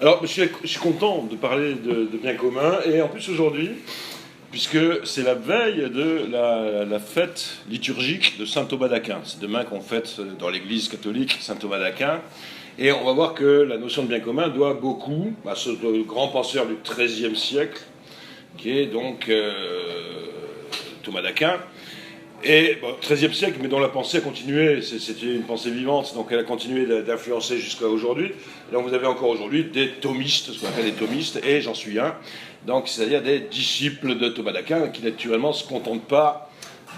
Alors, je suis content de parler de bien commun, et en plus aujourd'hui, puisque c'est la veille de la fête liturgique de saint Thomas d'Aquin. C'est demain qu'on fête dans l'église catholique saint Thomas d'Aquin, et on va voir que la notion de bien commun doit beaucoup à ce grand penseur du XIIIe siècle, qui est donc Thomas d'Aquin. Et bon, XIIIe siècle, mais dont la pensée a continué, c'était une pensée vivante, donc elle a continué d'influencer jusqu'à aujourd'hui. Donc vous avez encore aujourd'hui des thomistes, ce qu'on appelle des thomistes, et j'en suis un, donc c'est-à-dire des disciples de Thomas d'Aquin, qui naturellement ne se contentent pas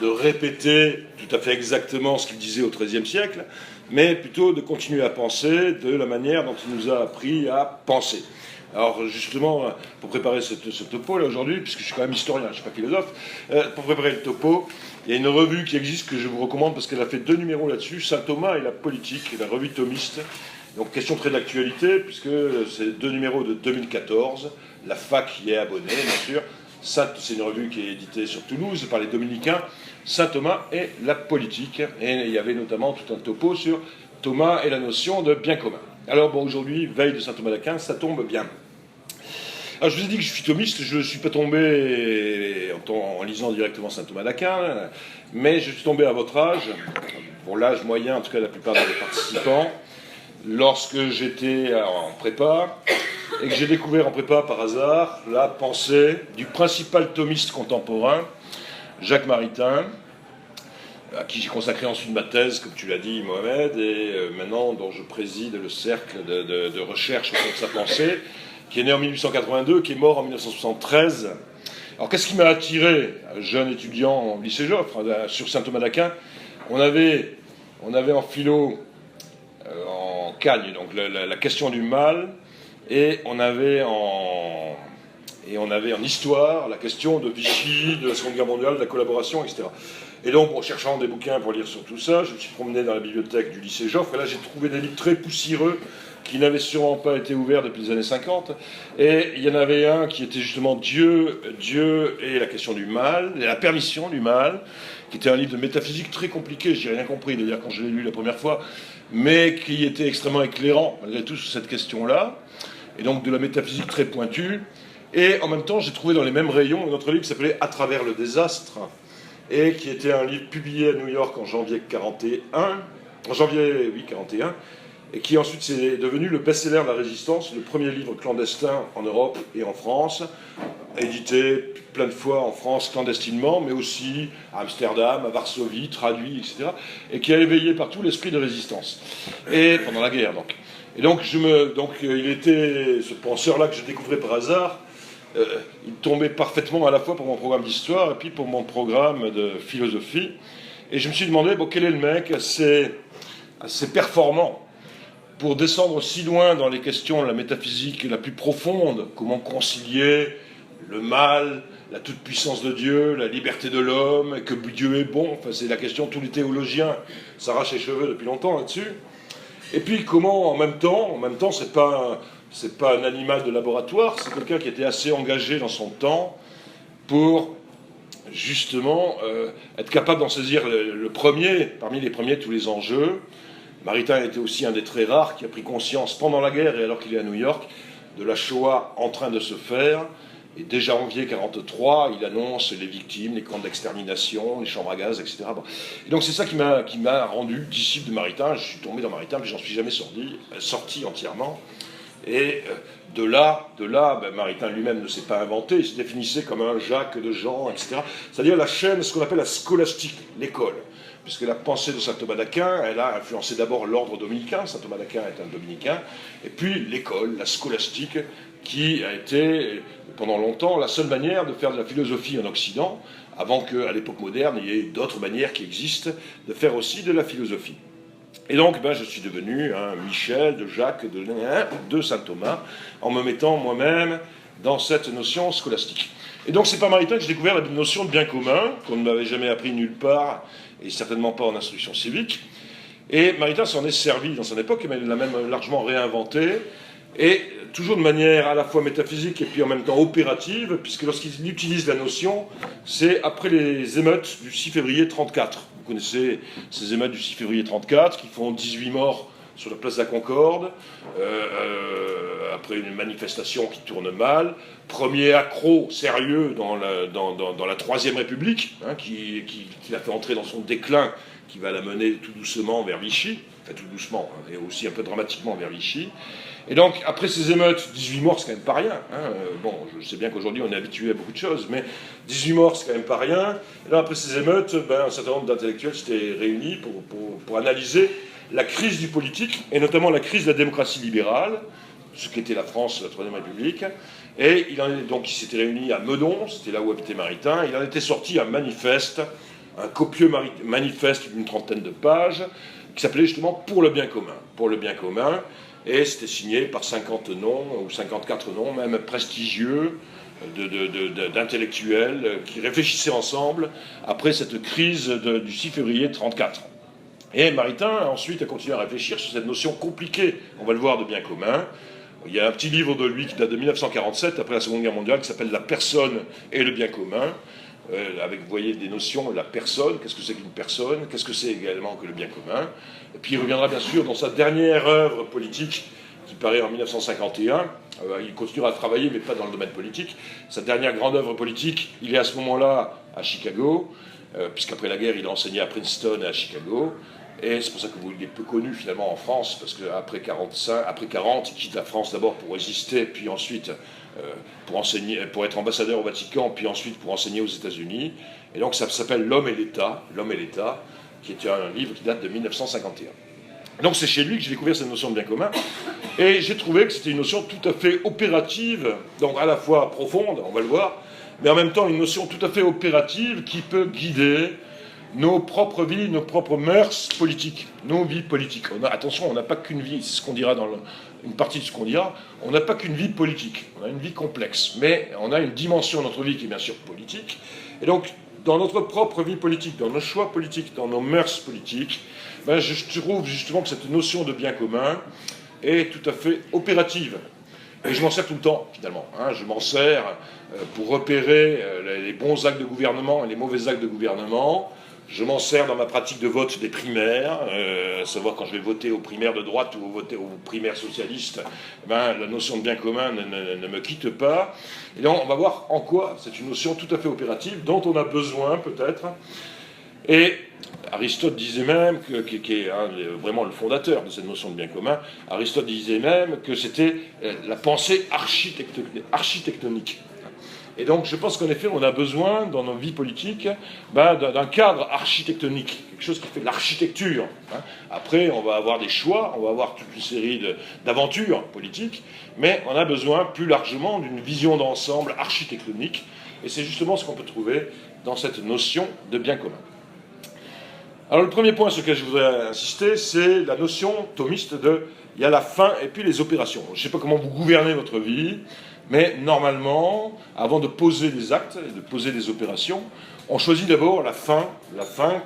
de répéter tout à fait exactement ce qu'il disait au XIIIe siècle, mais plutôt de continuer à penser de la manière dont il nous a appris à penser. Alors justement, pour préparer ce topo là aujourd'hui, puisque je suis quand même historien, je ne suis pas philosophe, pour préparer le topo, il y a une revue qui existe que je vous recommande parce qu'elle a fait 2 numéros là-dessus, Saint Thomas et la politique, la revue thomiste. Donc question très d'actualité, puisque c'est 2 numéros de 2014, la fac y est abonnée bien sûr. C'est une revue qui est éditée sur Toulouse par les dominicains, Saint Thomas et la politique. Et il y avait notamment tout un topo sur Thomas et la notion de bien commun. Alors bon, aujourd'hui, veille de saint Thomas d'Aquin, ça tombe bien. Alors je vous ai dit que je suis thomiste, je ne suis pas tombé en lisant directement saint Thomas d'Aquin, mais je suis tombé à votre âge, pour l'âge moyen en tout cas de la plupart des participants, lorsque j'étais en prépa, et que j'ai découvert en prépa par hasard la pensée du principal thomiste contemporain, Jacques Maritain, à qui j'ai consacré ensuite ma thèse, comme tu l'as dit, Mohamed, et maintenant dont je préside le cercle de recherche autour de sa pensée, qui est né en 1882, qui est mort en 1973. Alors qu'est-ce qui m'a attiré, jeune étudiant au lycée Joffre, sur saint Thomas d'Aquin? On avait en philo, en Cagne, donc la question du mal, et on avait en histoire la question de Vichy, de la Seconde Guerre mondiale, de la collaboration, etc. Et donc, en cherchant des bouquins pour lire sur tout ça, je me suis promené dans la bibliothèque du lycée Joffre, et là j'ai trouvé des livres très poussiéreux qui n'avaient sûrement pas été ouverts depuis les années 50. Et il y en avait un qui était justement Dieu et la question du mal, et la permission du mal, qui était un livre de métaphysique très compliqué, j'ai rien compris d'ailleurs quand je l'ai lu la première fois, mais qui était extrêmement éclairant malgré tout sur cette question-là, et donc de la métaphysique très pointue. Et en même temps, j'ai trouvé dans les mêmes rayons un autre livre qui s'appelait À travers le désastre, et qui était un livre publié à New York en janvier 41, et qui ensuite s'est devenu le best-seller de la Résistance, le premier livre clandestin en Europe et en France, édité plein de fois en France clandestinement, mais aussi à Amsterdam, à Varsovie, traduit, etc., et qui a éveillé partout l'esprit de résistance, et pendant la guerre donc. Et donc, il était ce penseur-là que je découvrais par hasard. Il tombait parfaitement à la fois pour mon programme d'histoire et puis pour mon programme de philosophie. Et je me suis demandé, bon, quel est le mec assez performant pour descendre si loin dans les questions de la métaphysique la plus profonde, comment concilier le mal, la toute-puissance de Dieu, la liberté de l'homme, et que Dieu est bon. Enfin, c'est la question, tous les théologiens s'arrachent les cheveux depuis longtemps là-dessus. Et puis comment, en même temps, c'est pas un animal de laboratoire, c'est quelqu'un qui était assez engagé dans son temps pour justement être capable d'en saisir parmi les premiers, tous les enjeux. Maritain était aussi un des très rares qui a pris conscience pendant la guerre et alors qu'il est à New York de la Shoah en train de se faire. Et déjà en janvier 1943, il annonce les victimes, les camps d'extermination, les chambres à gaz, etc. Bon. Et donc c'est ça qui m'a rendu disciple de Maritain. Je suis tombé dans Maritain, mais j'en suis jamais sorti entièrement. Et de là, Maritain lui-même ne s'est pas inventé, il se définissait comme un Jacques de Jean, etc. C'est-à-dire la chaîne, ce qu'on appelle la scolastique, l'école. Puisque la pensée de saint Thomas d'Aquin, elle a influencé d'abord l'ordre dominicain, saint Thomas d'Aquin est un dominicain, et puis l'école, la scolastique, qui a été pendant longtemps la seule manière de faire de la philosophie en Occident, avant qu'à l'époque moderne, il y ait d'autres manières qui existent de faire aussi de la philosophie. Et donc, je suis devenu un Michel, de Jacques, de saint Thomas, en me mettant moi-même dans cette notion scolastique. Et donc, c'est par Maritain que j'ai découvert la notion de bien commun, qu'on ne m'avait jamais appris nulle part, et certainement pas en instruction civique. Et Maritain s'en est servi dans son époque, mais il l'a même largement réinventé, et toujours de manière à la fois métaphysique et puis en même temps opérative, puisque lorsqu'il utilise la notion, c'est après les émeutes du 6 février 1934. Vous connaissez ces émeutes du 6 février 1934 qui font 18 morts sur la place de la Concorde, après une manifestation qui tourne mal, premier accroc sérieux dans la Troisième République, hein, qui l'a fait entrer dans son déclin, qui va la mener tout doucement vers Vichy, enfin tout doucement, hein, et aussi un peu dramatiquement vers Vichy. Et donc, après ces émeutes, 18 morts, c'est quand même pas rien. Hein. Bon, je sais bien qu'aujourd'hui, on est habitué à beaucoup de choses, mais 18 morts, c'est quand même pas rien. Et là, après ces émeutes, un certain nombre d'intellectuels s'étaient réunis pour analyser la crise du politique, et notamment la crise de la démocratie libérale, ce qu'était la France, la Troisième République. Et il s'était réunis à Meudon, c'était là où habitait Maritain. Il en était sorti un manifeste, un copieux manifeste d'une trentaine de pages, qui s'appelait justement « Pour le bien commun ». Pour le bien commun. Et c'était signé par 50 noms, ou 54 noms, même prestigieux, d'intellectuels qui réfléchissaient ensemble après cette crise du 6 février 1934. Et Maritain, ensuite, a continué à réfléchir sur cette notion compliquée, on va le voir, de bien commun. Il y a un petit livre de lui qui date de 1947, après la Seconde Guerre mondiale, qui s'appelle « La personne et le bien commun ». Avec, vous voyez, des notions, la personne, qu'est-ce que c'est qu'une personne, qu'est-ce que c'est également que le bien commun. Et puis il reviendra bien sûr dans sa dernière œuvre politique, qui paraît en 1951, il continuera à travailler, mais pas dans le domaine politique. Sa dernière grande œuvre politique, il est à ce moment-là à Chicago, puisqu'après la guerre, il a enseigné à Princeton et à Chicago. Et c'est pour ça qu'il est peu connu finalement en France, parce qu'après 40, il quitte la France d'abord pour résister, puis ensuite pour être ambassadeur au Vatican, puis ensuite pour enseigner aux États-Unis. Et donc ça s'appelle L'homme et l'État, qui est un livre qui date de 1951. Donc c'est chez lui que j'ai découvert cette notion de bien commun, et j'ai trouvé que c'était une notion tout à fait opérative, donc à la fois profonde, on va le voir, mais en même temps une notion tout à fait opérative qui peut guider nos propres vies, nos propres mœurs politiques, nos vies politiques. Attention, on n'a pas qu'une vie, c'est ce qu'on dira dans une partie de ce qu'on dira, on n'a pas qu'une vie politique, on a une vie complexe, mais on a une dimension de notre vie qui est bien sûr politique, et donc dans notre propre vie politique, dans nos choix politiques, dans nos mœurs politiques, je trouve justement que cette notion de bien commun est tout à fait opérative. Et je m'en sers tout le temps, finalement. Hein. Je m'en sers pour repérer les bons actes de gouvernement et les mauvais actes de gouvernement. Je m'en sers dans ma pratique de vote des primaires, à savoir quand je vais voter aux primaires de droite ou voter aux primaires socialistes, la notion de bien commun ne me quitte pas. Et donc on va voir en quoi c'est une notion tout à fait opérative, dont on a besoin peut-être. Et Aristote disait même, qui est vraiment le fondateur de cette notion de bien commun, Aristote disait même que c'était la pensée architectonique. Et donc je pense qu'en effet, on a besoin, dans nos vies politiques, d'un cadre architectonique, quelque chose qui fait de l'architecture. Après, on va avoir des choix, on va avoir toute une série d'aventures politiques, mais on a besoin plus largement d'une vision d'ensemble architectonique, et c'est justement ce qu'on peut trouver dans cette notion de bien commun. Alors le premier point sur lequel je voudrais insister, c'est la notion thomiste il y a la fin et puis les opérations. Je ne sais pas comment vous gouvernez votre vie, mais normalement, avant de poser des actes et de poser des opérations, on choisit d'abord la fin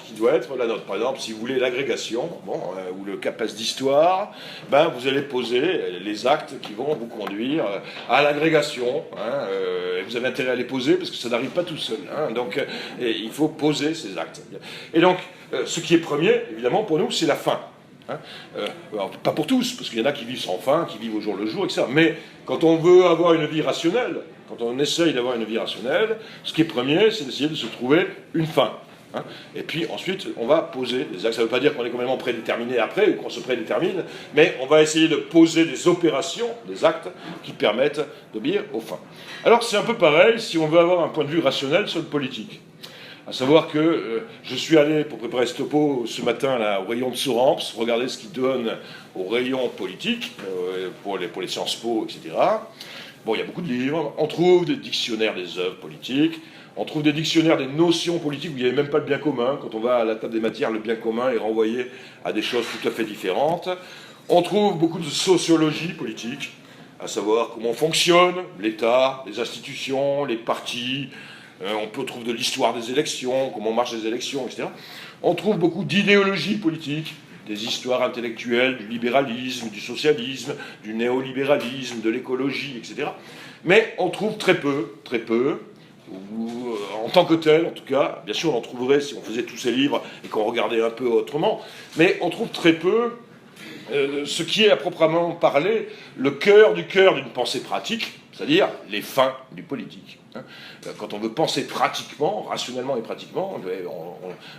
qui doit être la nôtre. Par exemple, si vous voulez l'agrégation, ou le CAPES d'histoire, vous allez poser les actes qui vont vous conduire à l'agrégation. Vous avez intérêt à les poser parce que ça n'arrive pas tout seul. Donc, il faut poser ces actes. Et donc, ce qui est premier, évidemment, pour nous, c'est la fin. Alors, pas pour tous, parce qu'il y en a qui vivent sans fin, qui vivent au jour le jour, etc. Mais quand on veut avoir une vie rationnelle, quand on essaye d'avoir une vie rationnelle, ce qui est premier, c'est d'essayer de se trouver une fin. Et puis ensuite, on va poser des actes. Ça ne veut pas dire qu'on est complètement prédéterminé après, ou qu'on se prédétermine, mais on va essayer de poser des opérations, des actes, qui permettent d'obéir aux fins. Alors c'est un peu pareil si on veut avoir un point de vue rationnel sur le politique. À savoir que je suis allé, pour préparer ce topo, ce matin là, au rayon de Soramps, regarder ce qu'ils donnent au rayon politique, pour les Sciences Po, etc. Bon, il y a beaucoup de livres, on trouve des dictionnaires des œuvres politiques, on trouve des dictionnaires des notions politiques où il n'y avait même pas le bien commun. Quand on va à la table des matières, le bien commun est renvoyé à des choses tout à fait différentes. On trouve beaucoup de sociologie politique, à savoir comment fonctionne l'État, les institutions, les partis. On peut trouver de l'histoire des élections, comment marchent les élections, etc. On trouve beaucoup d'idéologie politique, des histoires intellectuelles, du libéralisme, du socialisme, du néolibéralisme, de l'écologie, etc. Mais on trouve très peu, ou, en tant que tel en tout cas, bien sûr on en trouverait si on faisait tous ces livres et qu'on regardait un peu autrement, mais on trouve très peu ce qui est à proprement parler le cœur d'une pensée pratique, c'est-à-dire les fins du politique. Quand on veut penser pratiquement, rationnellement et pratiquement,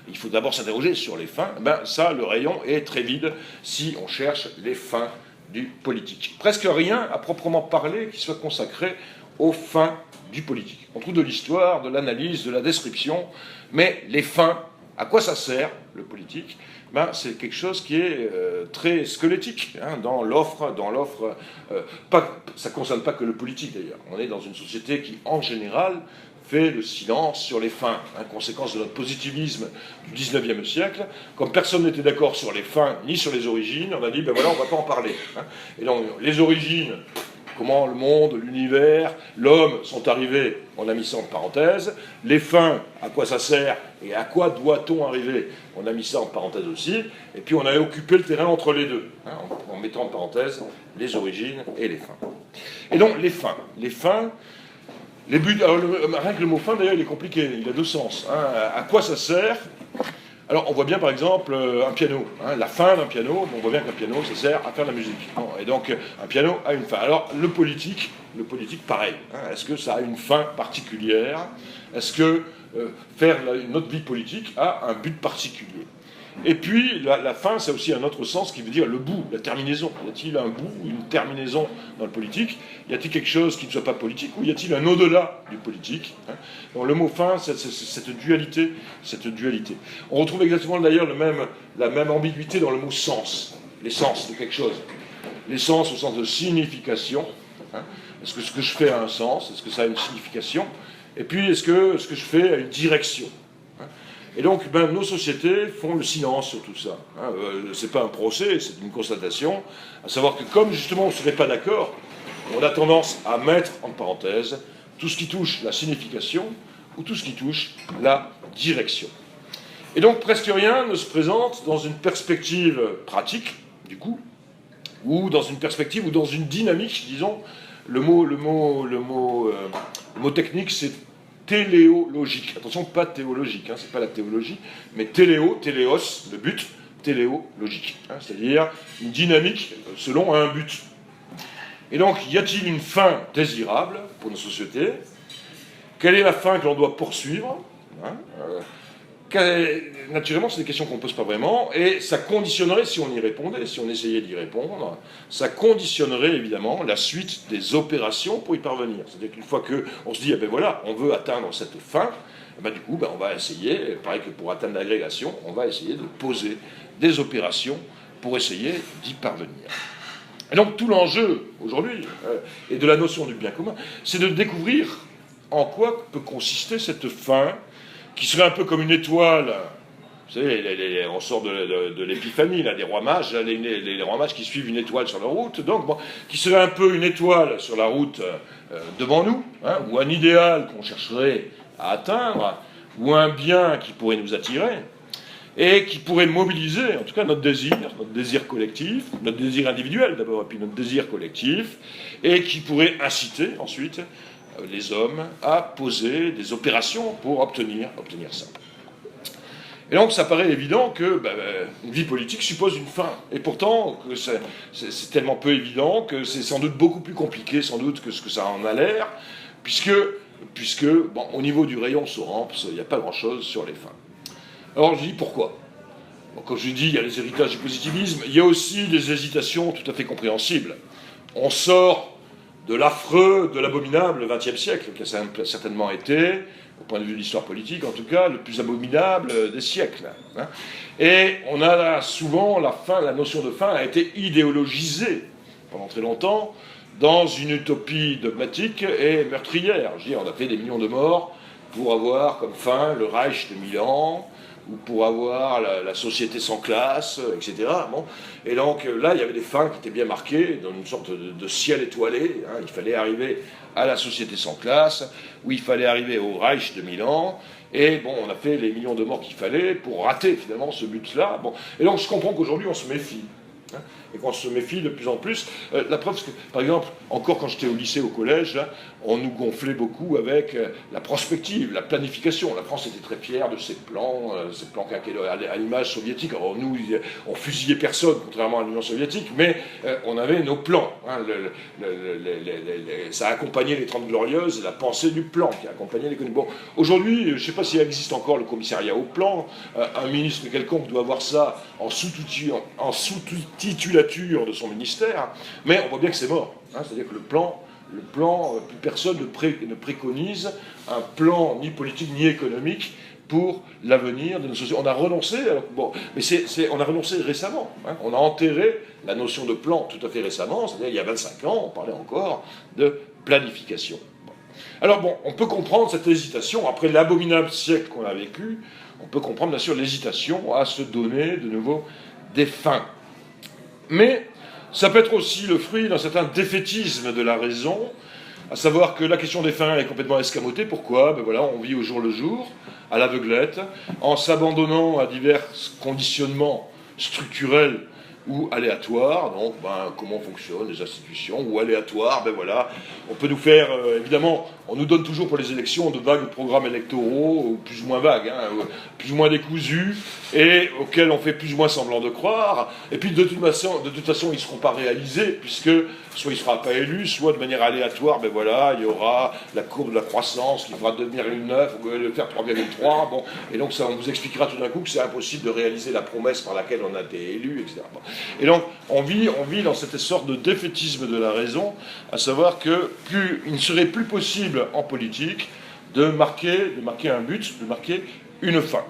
il faut d'abord s'interroger sur les fins. Ça, le rayon est très vide si on cherche les fins du politique. Presque rien à proprement parler qui soit consacré aux fins du politique. On trouve de l'histoire, de l'analyse, de la description, mais les fins, à quoi ça sert, le politique ? C'est quelque chose qui est très squelettique dans l'offre. Ça ne concerne pas que le politique d'ailleurs. On est dans une société qui, en général, fait le silence sur les fins, conséquence de notre positivisme du XIXe siècle. Comme personne n'était d'accord sur les fins ni sur les origines, on a dit, on ne va pas en parler. Et donc, les origines, comment le monde, l'univers, l'homme sont arrivés, on a mis ça en parenthèse. Les fins, à quoi ça sert et à quoi doit-on arriver, on a mis ça en parenthèse aussi. Et puis on a occupé le terrain entre les deux, en mettant en parenthèse les origines et les fins. Et donc les fins, les buts. Alors, rien que le mot fin, d'ailleurs, il est compliqué, il a deux sens. À quoi ça sert ? Alors, on voit bien, par exemple, un piano. La fin d'un piano, on voit bien qu'un piano, ça sert à faire de la musique. Et donc, un piano a une fin. Alors, le politique, pareil. Est-ce que ça a une fin particulière ? Est-ce que faire notre vie politique a un but particulier ? Et puis, la fin, c'est aussi un autre sens qui veut dire le bout, la terminaison. Y a-t-il un bout, une terminaison dans le politique ? Y a-t-il quelque chose qui ne soit pas politique ? Ou y a-t-il un au-delà du politique ? Donc le mot fin, c'est cette dualité. On retrouve exactement d'ailleurs la même ambiguïté dans le mot sens. L'essence de quelque chose. L'essence au sens de signification. Est-ce que ce que je fais a un sens ? Est-ce que ça a une signification ? Et puis, est-ce que ce que je fais a une direction ? Et donc, nos sociétés font le silence sur tout ça. C'est pas un procès, c'est une constatation, à savoir que comme justement on ne serait pas d'accord, on a tendance à mettre en parenthèse tout ce qui touche la signification ou tout ce qui touche la direction. Et donc presque rien ne se présente dans une perspective pratique, du coup, ou dans une perspective ou dans une dynamique, disons. Le mot technique, c'est téléologique. Attention, pas théologique, c'est pas la théologie, mais téléos, le but, téléologique. C'est-à-dire une dynamique selon un but. Et donc, y a-t-il une fin désirable pour nos sociétés ? Quelle est la fin que l'on doit poursuivre ? Naturellement, c'est des questions qu'on ne pose pas vraiment, et ça conditionnerait, si on y répondait, si on essayait d'y répondre, ça conditionnerait évidemment la suite des opérations pour y parvenir. C'est-à-dire qu'une fois qu'on se dit, on veut atteindre cette fin, du coup, on va essayer, pareil que pour atteindre l'agrégation, on va essayer de poser des opérations pour essayer d'y parvenir. Et donc tout l'enjeu, aujourd'hui, et de la notion du bien commun, c'est de découvrir en quoi peut consister cette fin, qui serait un peu comme une étoile. Vous savez, on sort de l'épiphanie, des rois mages, les rois mages qui suivent une étoile sur leur route, donc qui serait un peu une étoile sur la route devant nous, ou un idéal qu'on chercherait à atteindre, ou un bien qui pourrait nous attirer, et qui pourrait mobiliser, en tout cas, notre désir collectif, notre désir individuel d'abord, et puis notre désir collectif, et qui pourrait inciter ensuite les hommes à poser des opérations pour obtenir ça. Et donc ça paraît évident que une vie politique suppose une fin. Et pourtant, c'est tellement peu évident que c'est sans doute beaucoup plus compliqué sans doute que ce que ça en a l'air, puisque au niveau du rayon Soramps, il n'y a pas grand-chose sur les fins. Alors je dis pourquoi ? Quand je dis il y a les héritages du positivisme, il y a aussi des hésitations tout à fait compréhensibles. On sort de l'affreux, de l'abominable XXe siècle, qui a certainement été, au point de vue de l'histoire politique en tout cas, le plus abominable des siècles. Et on a souvent, la notion de fin a été idéologisée pendant très longtemps dans une utopie dogmatique et meurtrière. Je veux dire, on a fait des millions de morts pour avoir comme fin le Reich de Milan, ou pour avoir la société sans classe, etc. Et donc là, il y avait des fins qui étaient bien marquées, dans une sorte de ciel étoilé. Il fallait arriver à la société sans classe, ou il fallait arriver au Reich de Milan, et on a fait les millions de morts qu'il fallait pour rater finalement ce but-là. Et donc je comprends qu'aujourd'hui on se méfie. hein, et qu'on se méfie de plus en plus. La preuve, c'est que, par exemple, encore quand j'étais au lycée, au collège, là, on nous gonflait beaucoup avec la prospective, la planification. La France était très fière de ses plans quinquennaux à l'image soviétique. Alors nous, on fusillait personne, contrairement à l'Union soviétique, mais on avait nos plans. Hein, ça a accompagné les 30 Glorieuses, la pensée du plan qui a accompagné l'économie. Bon, aujourd'hui, je ne sais pas s'il existe encore le commissariat au plan. Un ministre quelconque doit avoir ça en sous-titulature de son ministère, mais on voit bien que c'est mort. Hein, c'est-à-dire que le plan, plus personne ne préconise un plan ni politique ni économique pour l'avenir de nos sociétés. On a renoncé, on a renoncé récemment. Hein, on a enterré la notion de plan tout à fait récemment, c'est-à-dire il y a 25 ans, on parlait encore de planification. Bon. Alors bon, on peut comprendre cette hésitation, après l'abominable siècle qu'on a vécu, on peut comprendre bien sûr l'hésitation à se donner de nouveau des fins. Mais ça peut être aussi le fruit d'un certain défaitisme de la raison, à savoir que la question des fins est complètement escamotée. Pourquoi ? Ben voilà, on vit au jour le jour, à l'aveuglette, en s'abandonnant à divers conditionnements structurels ou aléatoires. Donc, comment fonctionnent les institutions, ou aléatoires, ben voilà. On peut nous faire, évidemment, on nous donne toujours pour les élections de vagues programmes électoraux, plus ou moins vagues, hein, plus ou moins décousus, et auxquels on fait plus ou moins semblant de croire. Et puis, de toute façon, ils ne seront pas réalisés, puisque soit il ne sera pas élu, soit de manière aléatoire, ben voilà, il y aura la courbe de la croissance qui fera devenir une 9, ou faire 3,3, bon, et donc ça, on vous expliquera tout d'un coup que c'est impossible de réaliser la promesse par laquelle on a été élu, etc. Bon. Et donc, on vit dans cette sorte de défaitisme de la raison, à savoir qu'il ne serait plus possible en politique de marquer un but, de marquer une fin.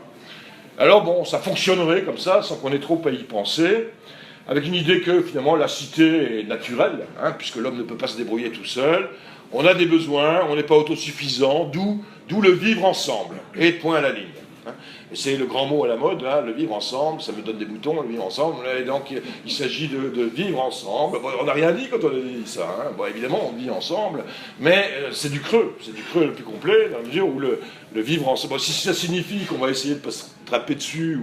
Alors bon, ça fonctionnerait comme ça, sans qu'on ait trop à y penser, avec une idée que finalement la cité est naturelle, hein, puisque l'homme ne peut pas se débrouiller tout seul, on a des besoins, on n'est pas autosuffisant, d'où le vivre ensemble, et point à la ligne. Hein. Et c'est le grand mot à la mode, hein, le vivre ensemble, ça me donne des boutons, le vivre ensemble, et donc il s'agit de vivre ensemble. Bon, on n'a rien dit quand on a dit ça, hein. Bon, évidemment on vit ensemble, mais c'est du creux le plus complet, dans la mesure où le vivre ensemble, bon, si ça signifie qu'on va essayer de ne pas se taper dessus,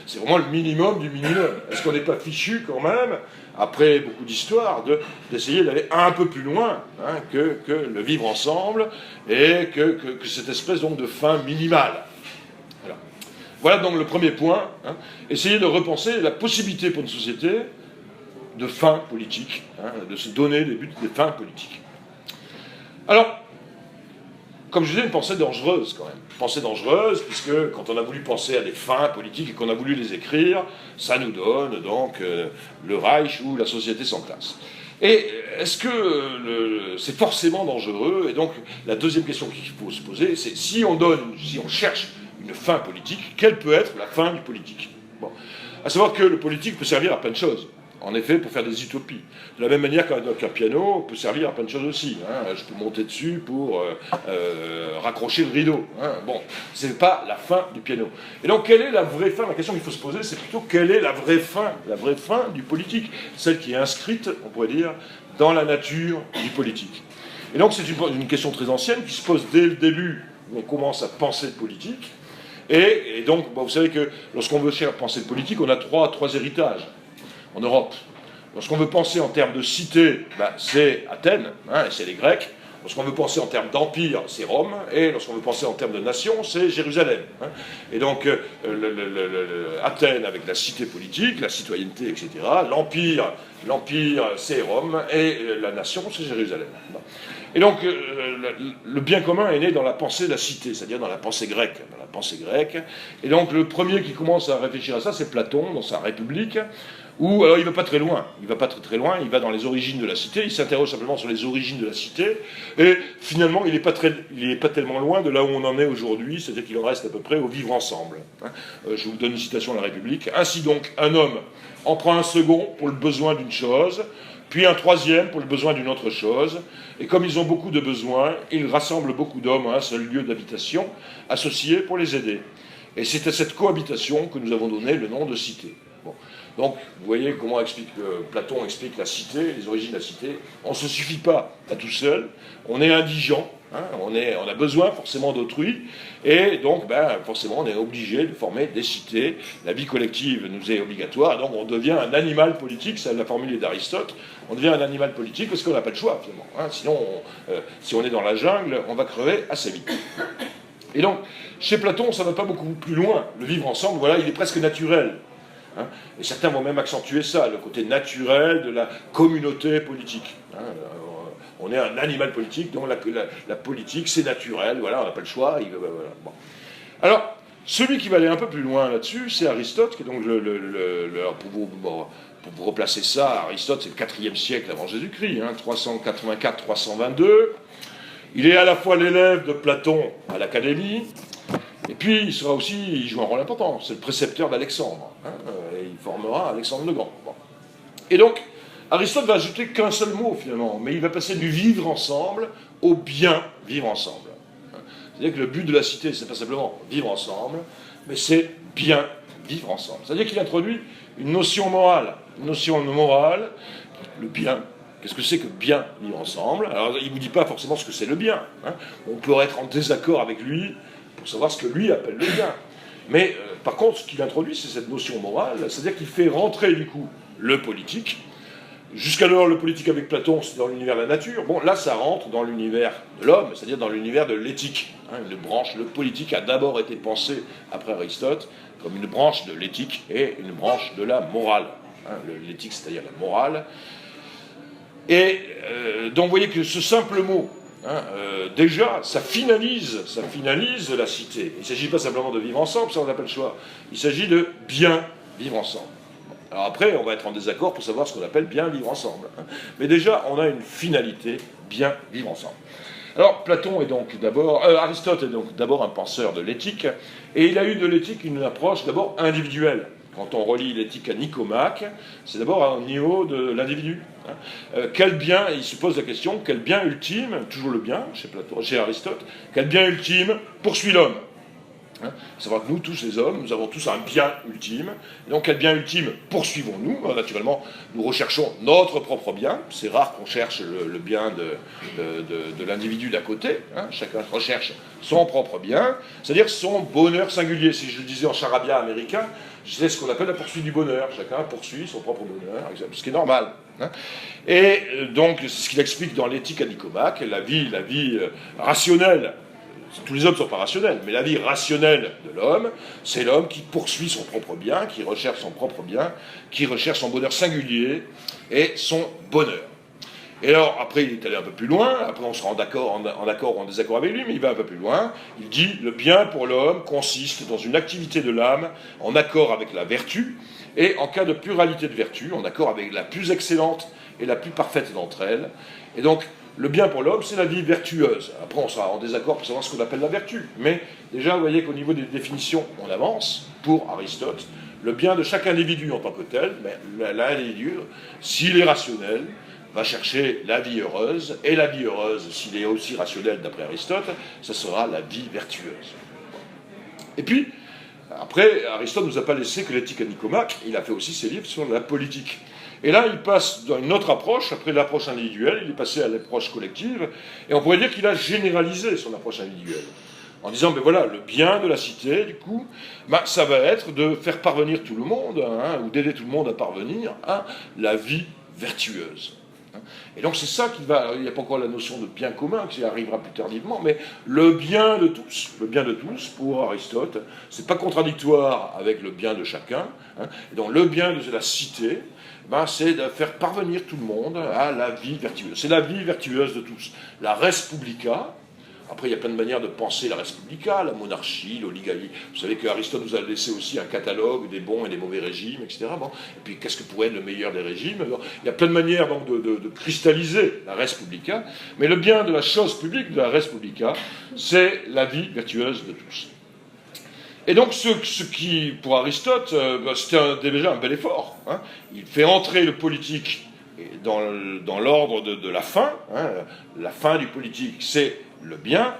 c'est vraiment le minimum du minimum. Est-ce qu'on n'est pas fichu quand même, après beaucoup d'histoires, d'essayer d'aller un peu plus loin, hein, que le vivre ensemble, et que cette espèce donc de fin minimale. Voilà donc le premier point, hein, essayer de repenser la possibilité pour une société de fin politique, hein, de se donner des buts, des fins politiques. Alors, comme je disais, une pensée dangereuse quand même. Une pensée dangereuse, puisque quand on a voulu penser à des fins politiques et qu'on a voulu les écrire, ça nous donne donc le Reich ou la société sans classe. Et est-ce que c'est forcément dangereux ? Et donc, la deuxième question qu'il faut se poser, c'est si on cherche une fin politique, quelle peut être la fin du politique ? Bon. À savoir que le politique peut servir à plein de choses. En effet, pour faire des utopies. De la même manière qu'un piano peut servir à plein de choses aussi. Hein. Je peux monter dessus pour raccrocher le rideau. Hein. Bon, c'est pas la fin du piano. Et donc, quelle est la vraie fin ? La question qu'il faut se poser, c'est plutôt quelle est la vraie fin du politique, celle qui est inscrite, on pourrait dire, dans la nature du politique. Et donc, c'est une question très ancienne qui se pose dès le début où on commence à penser le politique. Et donc, vous savez que lorsqu'on veut penser le politique, on a trois héritages en Europe. Lorsqu'on veut penser en termes de cité, c'est Athènes, hein, et c'est les Grecs. Lorsqu'on veut penser en termes d'empire, c'est Rome. Et lorsqu'on veut penser en termes de nation, c'est Jérusalem. Hein. Et donc, Athènes avec la cité politique, la citoyenneté, etc. L'empire, c'est Rome. Et la nation, c'est Jérusalem. Bon. Et donc, le bien commun est né dans la pensée de la cité, c'est-à-dire dans la pensée grecque. Et donc, le premier qui commence à réfléchir à ça, c'est Platon, dans sa République, où, alors il ne va pas très loin, il va dans les origines de la cité, il s'interroge simplement sur les origines de la cité, et finalement, il n'est pas tellement loin de là où on en est aujourd'hui, c'est-à-dire qu'il en reste à peu près au vivre ensemble. Hein. Je vous donne une citation de la République. Ainsi donc, un homme en prend un second pour le besoin d'une chose, puis un troisième pour le besoin d'une autre chose, et comme ils ont beaucoup de besoins, ils rassemblent beaucoup d'hommes à un seul lieu d'habitation, associés pour les aider. Et c'est à cette cohabitation que nous avons donné le nom de cité. Bon. Donc, vous voyez comment Platon explique la cité, les origines de la cité. On ne se suffit pas à tout seul, on est indigent, hein, on a besoin forcément d'autrui, et donc forcément on est obligé de former des cités, la vie collective nous est obligatoire, et donc on devient un animal politique, c'est la formule d'Aristote, on devient un animal politique parce qu'on n'a pas le choix finalement, hein, sinon si on est dans la jungle, on va crever assez vite. Et donc, chez Platon, ça ne va pas beaucoup plus loin, le vivre ensemble, voilà, il est presque naturel. Hein, et certains vont même accentuer ça, le côté naturel de la communauté politique. Hein, on est un animal politique, donc la politique, c'est naturel, voilà, on n'a pas le choix. Voilà, bon. Alors, celui qui va aller un peu plus loin là-dessus, c'est Aristote, qui est donc pour vous replacer ça, Aristote, c'est le 4e siècle avant Jésus-Christ, hein, 384-322. Il est à la fois l'élève de Platon à l'Académie, et puis il joue un rôle important, c'est le précepteur d'Alexandre, hein, et il formera Alexandre le Grand. Bon. Et donc, Aristote va ajouter qu'un seul mot finalement, mais il va passer du vivre ensemble au bien vivre ensemble. C'est-à-dire que le but de la cité, c'est pas simplement vivre ensemble, mais c'est bien vivre ensemble. C'est-à-dire qu'il introduit une notion morale, le bien. Qu'est-ce que c'est que bien vivre ensemble? Alors, il ne vous dit pas forcément ce que c'est le bien. Hein. On peut être en désaccord avec lui pour savoir ce que lui appelle le bien. Mais par contre, ce qu'il introduit, c'est cette notion morale, c'est-à-dire qu'il fait rentrer du coup le politique. Jusqu'alors, le politique avec Platon, c'est dans l'univers de la nature. Bon, là, ça rentre dans l'univers de l'homme, c'est-à-dire dans l'univers de l'éthique. Hein, une branche, le politique a d'abord été pensé, après Aristote, comme une branche de l'éthique et une branche de la morale. Hein, l'éthique, c'est-à-dire la morale. Et donc, vous voyez que ce simple mot, hein, déjà, ça finalise la cité. Il ne s'agit pas simplement de vivre ensemble, ça on n'a pas le choix. Il s'agit de bien vivre ensemble. Alors après, on va être en désaccord pour savoir ce qu'on appelle bien vivre ensemble. Hein. Mais déjà, on a une finalité, bien vivre ensemble. Alors, Aristote est donc d'abord un penseur de l'éthique, et il a eu de l'éthique une approche d'abord individuelle. Quand on relit l'éthique à Nicomaque, c'est d'abord au niveau de l'individu. Hein. Quel bien, il se pose la question, quel bien ultime, toujours le bien chez Aristote, quel bien ultime poursuit l'homme? Hein, savoir que nous, tous les hommes, nous avons tous un bien ultime. Et donc, quel bien ultime poursuivons-nous? Naturellement, nous recherchons notre propre bien. C'est rare qu'on cherche le bien de l'individu d'à côté. Hein. Chacun recherche son propre bien, c'est-à-dire son bonheur singulier. Si je le disais en charabia américain, c'est ce qu'on appelle la poursuite du bonheur. Chacun poursuit son propre bonheur, ce qui est normal. Hein. Et donc, c'est ce qu'il explique dans l'éthique à Nicomaque, la vie rationnelle. Tous les hommes ne sont pas rationnels, mais la vie rationnelle de l'homme, c'est l'homme qui poursuit son propre bien, qui recherche son propre bien, qui recherche son bonheur singulier et son bonheur. Et alors, après, il est allé un peu plus loin, après on sera en accord ou en désaccord avec lui, mais il va un peu plus loin. Il dit, le bien pour l'homme consiste dans une activité de l'âme en accord avec la vertu, et en cas de pluralité de vertus, en accord avec la plus excellente et la plus parfaite d'entre elles. Et donc, le bien pour l'homme, c'est la vie vertueuse. Après, on sera en désaccord pour savoir ce qu'on appelle la vertu. Mais déjà, vous voyez qu'au niveau des définitions, on avance. Pour Aristote, le bien de chaque individu en tant que tel, l'individu, s'il est rationnel, va chercher la vie heureuse. Et la vie heureuse, s'il est aussi rationnel d'après Aristote, ce sera la vie vertueuse. Et puis, après, Aristote ne nous a pas laissé que l'éthique à Nicomaque, il a fait aussi ses livres sur la politique. Et là, il passe dans une autre approche, après l'approche individuelle, il est passé à l'approche collective, et on pourrait dire qu'il a généralisé son approche individuelle. En disant, ben voilà, le bien de la cité, du coup, ça va être de faire parvenir tout le monde, hein, ou d'aider tout le monde à parvenir à la vie vertueuse. Et donc c'est ça qui va, il n'y a pas encore la notion de bien commun qui arrivera plus tardivement, mais le bien de tous, pour Aristote, c'est pas contradictoire avec le bien de chacun. Hein. Et donc le bien de la cité, c'est de faire parvenir tout le monde à la vie vertueuse. C'est la vie vertueuse de tous. La res publica. Après, il y a plein de manières de penser la res publica, la monarchie, l'oligarchie. Vous savez qu'Aristote nous a laissé aussi un catalogue des bons et des mauvais régimes, etc. Bon. Et puis, qu'est-ce que pourrait être le meilleur des régimes? Alors, il y a plein de manières donc, de cristalliser la res publica, mais le bien de la chose publique, de la res publica, c'est la vie vertueuse de tous. Et donc, ce qui, pour Aristote, c'était déjà un bel effort. Hein. Il fait entrer le politique dans l'ordre de la fin. Hein. La fin du politique, c'est le bien.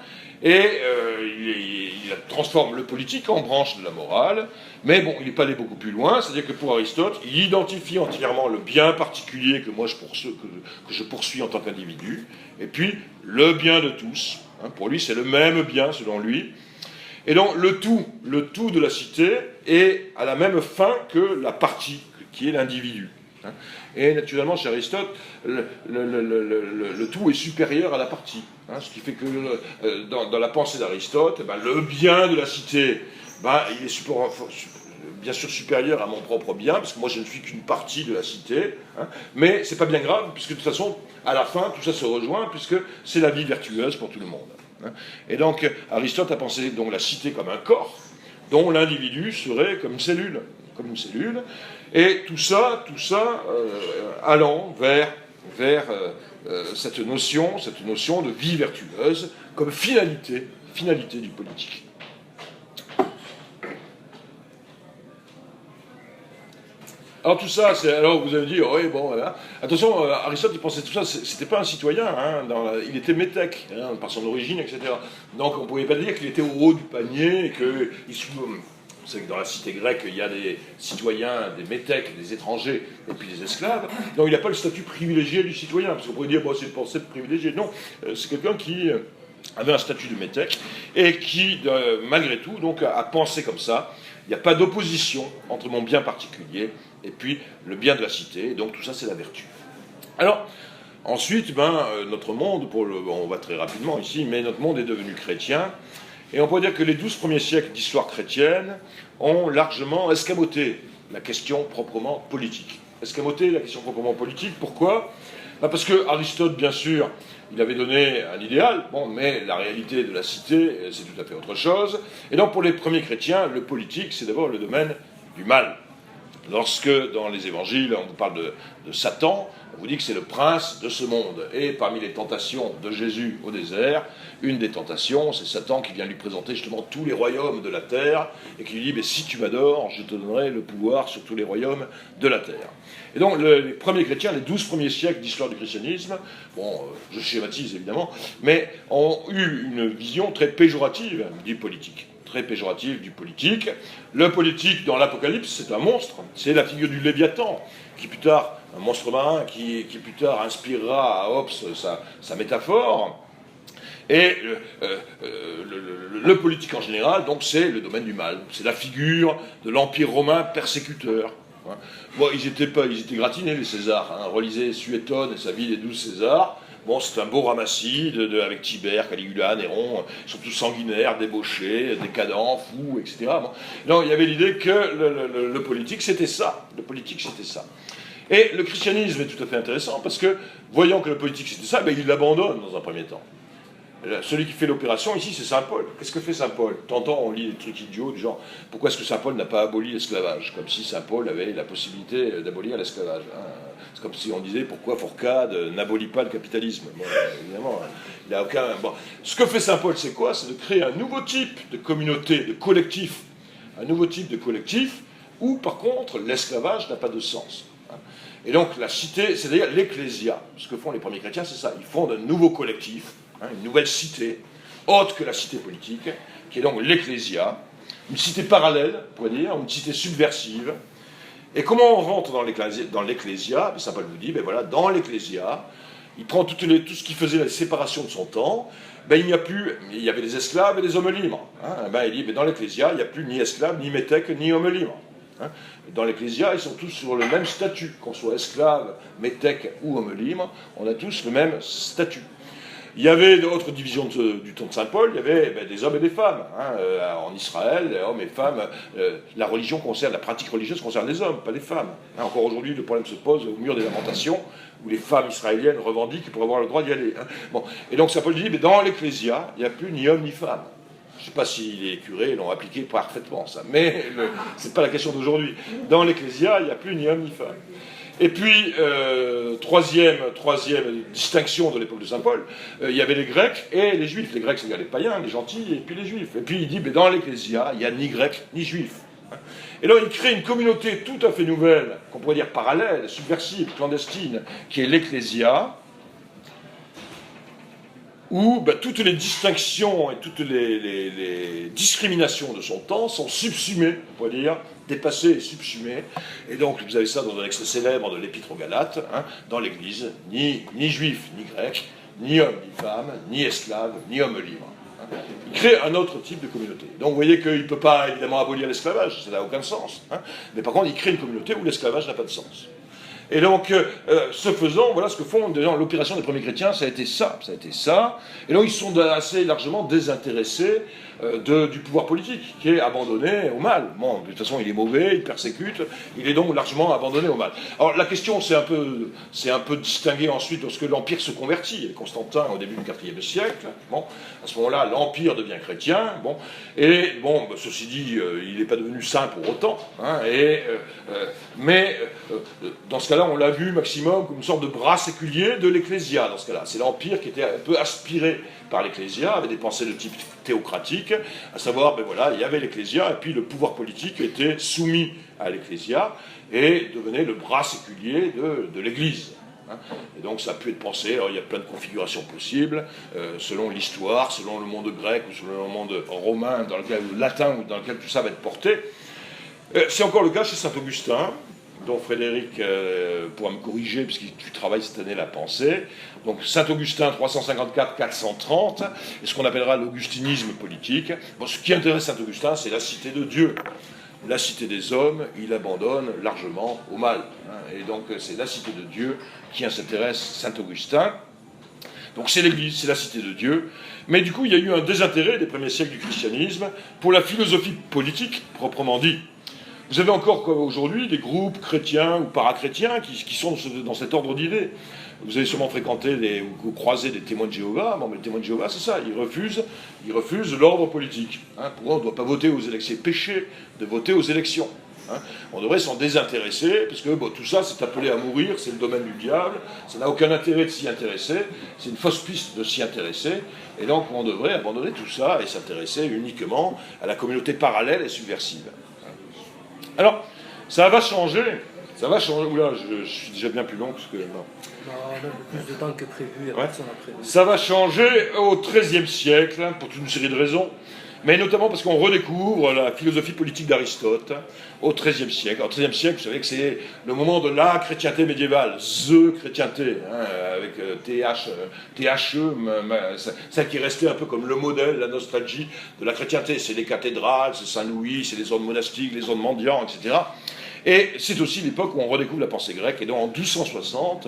Et il transforme le politique en branche de la morale, mais bon, il n'est pas allé beaucoup plus loin, c'est-à-dire que pour Aristote, il identifie entièrement le bien particulier que je poursuis en tant qu'individu, et puis le bien de tous. Hein, pour lui, c'est le même bien, selon lui. Et donc, le tout de la cité est à la même fin que la partie, qui est l'individu. Hein. Et naturellement, chez Aristote, le tout est supérieur à la partie. Hein, ce qui fait que dans la pensée d'Aristote, le bien de la cité, il est bien sûr supérieur à mon propre bien, parce que moi je ne suis qu'une partie de la cité, hein, mais c'est pas bien grave, puisque de toute façon, à la fin, tout ça se rejoint, puisque c'est la vie vertueuse pour tout le monde. Hein. Et donc, Aristote a pensé donc la cité comme un corps, dont l'individu serait comme une cellule, et tout ça allant vers cette notion de vie vertueuse comme finalité du politique. Alors tout ça, alors vous allez dire, oui, bon, voilà. Attention, Aristote, il pensait tout ça, c'était pas un citoyen, hein, il était métèque, hein, par son origine, etc. Donc on ne pouvait pas dire qu'il était au haut du panier, et que vous savez que dans la cité grecque, il y a des citoyens, des métèques, des étrangers, et puis des esclaves. Donc il n'a pas le statut privilégié du citoyen, parce qu'on pourrait dire, bon, c'est une pensée privilégiée. Non, c'est quelqu'un qui avait un statut de métèque, et qui, malgré tout, donc, a pensé comme ça. Il n'y a pas d'opposition entre mon bien particulier et puis le bien de la cité, et donc tout ça c'est la vertu. Alors, ensuite, notre monde, on va très rapidement ici, mais notre monde est devenu chrétien, et on peut dire que les 12 premiers siècles d'histoire chrétienne ont largement escamoté la question proprement politique. Pourquoi ? Parce que Aristote, bien sûr, il avait donné un idéal, mais la réalité de la cité, c'est tout à fait autre chose. Et donc, pour les premiers chrétiens, le politique, c'est d'abord le domaine du mal. Lorsque, dans les évangiles, on vous parle de Satan, on vous dit que c'est le prince de ce monde. Et parmi les tentations de Jésus au désert, une des tentations, c'est Satan qui vient lui présenter justement tous les royaumes de la terre, et qui lui dit, mais si tu m'adores, je te donnerai le pouvoir sur tous les royaumes de la terre. Et donc, les premiers chrétiens, les 12 premiers siècles d'histoire du christianisme, je schématise évidemment, mais ont eu une vision très péjorative du politique. Le politique, dans l'Apocalypse, c'est un monstre. C'est la figure du Léviathan, qui plus tard, un monstre marin, qui plus tard inspirera à Hobbes sa métaphore. Et le politique en général, donc, c'est le domaine du mal. C'est la figure de l'Empire romain persécuteur. Bon, ils étaient gratinés, les Césars. Hein. Relisez Suétone et sa vie des 12 Césars. Bon, c'est un beau ramassis avec Tibère, Caligula, Néron, ils sont tous sanguinaires, débauchés, décadents, fous, etc. Bon. Non, il y avait l'idée que le politique, c'était ça. Et le christianisme est tout à fait intéressant, parce que, voyant que le politique, c'était ça, il l'abandonne dans un premier temps. Celui qui fait l'opération ici, c'est Saint Paul. Qu'est-ce que fait Saint Paul ? De temps en temps, on lit des trucs idiots du genre pourquoi est-ce que Saint Paul n'a pas aboli l'esclavage ? Comme si Saint Paul avait la possibilité d'abolir l'esclavage. Hein. C'est comme si on disait pourquoi Fourcade n'abolit pas le capitalisme. Bon, évidemment, il n'a aucun. Bon. Ce que fait Saint Paul, c'est quoi ? C'est de créer un nouveau type de communauté, de collectif. Un nouveau type de collectif où, par contre, l'esclavage n'a pas de sens. Hein. Et donc, la cité, c'est-à-dire l'ecclésia. Ce que font les premiers chrétiens, c'est ça. Ils fondent un nouveau collectif. Une nouvelle cité, autre que la cité politique, qui est donc l'ecclésia, une cité parallèle, on pourrait dire, une cité subversive. Et comment on rentre dans l'ecclésia ? Saint Paul vous dit, dans l'ecclésia, il prend tout ce qui faisait la séparation de son temps, il y avait des esclaves et des hommes libres. Hein. Il dit, dans l'ecclésia, il n'y a plus ni esclaves, ni métèques, ni hommes libres. Hein. Dans l'ecclésia, ils sont tous sur le même statut, qu'on soit esclave, métèque ou homme libre, on a tous le même statut. Il y avait d'autres divisions du temps de Saint Paul, il y avait des hommes et des femmes. Hein, en Israël, hommes et femmes, la pratique religieuse concerne les hommes, pas les femmes. Hein, encore aujourd'hui, le problème se pose au mur des lamentations, où les femmes israéliennes revendiquent pour avoir le droit d'y aller. Hein. Bon. Et donc Saint Paul dit, dans l'Ecclésia, il n'y a plus ni homme ni femme. Je ne sais pas si les curés l'ont appliqué parfaitement, ça, mais ce n'est pas la question d'aujourd'hui. Dans l'Ecclésia, il n'y a plus ni homme ni femme. Et puis, troisième distinction de l'époque de Saint Paul, il y avait les Grecs et les Juifs. Les Grecs, c'est les païens, les gentils, et puis les Juifs. Et puis il dit, dans l'Ecclésia, il n'y a ni Grecs ni Juifs. Et là, il crée une communauté tout à fait nouvelle, qu'on pourrait dire parallèle, subversive, clandestine, qui est l'Ecclésia. où toutes les distinctions et toutes les discriminations de son temps sont subsumées, on pourrait dire, dépassées et subsumées. Et donc, vous avez ça dans un extrait célèbre de l'Épître aux Galates, dans l'Église, ni juif, ni grec, ni homme, ni femme, ni esclave, ni homme libre. Il crée un autre type de communauté. Donc vous voyez qu'il ne peut pas évidemment abolir l'esclavage, ça n'a aucun sens. Mais par contre, il crée une communauté où l'esclavage n'a pas de sens. Et donc, ce faisant, voilà ce que font l'opération des premiers chrétiens, ça a été ça. Et donc, ils sont assez largement désintéressés du pouvoir politique, qui est abandonné au mal. Bon, de toute façon, il est mauvais, il persécute, il est donc largement abandonné au mal. Alors, la question, c'est un peu distingué ensuite lorsque l'Empire se convertit. Et Constantin, au début du IVe siècle, bon, à ce moment-là, l'Empire devient chrétien, bon, et bon, ceci dit, il n'est pas devenu saint pour autant, mais dans ce cas-là, on l'a vu maximum comme une sorte de bras séculier de l'Ecclésia, dans ce cas-là. C'est l'Empire qui était un peu aspiré par l'Ecclésia, avec des pensées de type théocratique, à savoir, il y avait l'Ecclésia, et puis le pouvoir politique était soumis à l'Ecclésia, et devenait le bras séculier de l'Église. Et donc ça a pu être pensé, alors il y a plein de configurations possibles, selon l'histoire, selon le monde grec, ou selon le monde romain, ou latin, dans lequel tout ça va être porté. C'est encore le cas chez saint Augustin, dont Frédéric pourra me corriger, puisque tu travailles cette année la pensée. Donc Saint-Augustin, 354-430, et ce qu'on appellera l'augustinisme politique. Bon, ce qui intéresse Saint-Augustin, c'est la cité de Dieu. La cité des hommes, il abandonne largement au mal. Et donc c'est la cité de Dieu qui s'intéresse Saint-Augustin. Donc c'est l'Église, c'est la cité de Dieu. Mais du coup, il y a eu un désintérêt des premiers siècles du christianisme pour la philosophie politique, proprement dit. Vous avez encore aujourd'hui des groupes chrétiens ou parachrétiens qui sont dans cet ordre d'idées. Vous avez sûrement fréquenté ou croisé des témoins de Jéhovah. Bon, mais les témoins de Jéhovah, c'est ça, ils refusent l'ordre politique. Pour eux, on ne doit pas voter aux élections. C'est péché de voter aux élections. On devrait s'en désintéresser, parce que tout ça, c'est appelé à mourir, c'est le domaine du diable, ça n'a aucun intérêt de s'y intéresser, c'est une fausse piste de s'y intéresser, et donc on devrait abandonner tout ça et s'intéresser uniquement à la communauté parallèle et subversive. Alors, ça va changer. Oula, je suis déjà bien plus long parce que. Non, on a plus de temps que prévu. Ça va changer au XIIIe siècle, pour toute une série de raisons, mais notamment parce qu'on redécouvre la philosophie politique d'Aristote au XIIIe siècle. Au XIIIe siècle, vous savez que c'est le moment de la chrétienté médiévale, chrétienté, avec celle qui est restée un peu comme le modèle, la nostalgie de la chrétienté. C'est les cathédrales, c'est Saint-Louis, c'est les ordres monastiques, les ordres mendiants, etc. Et c'est aussi l'époque où on redécouvre la pensée grecque. Et donc en 1260,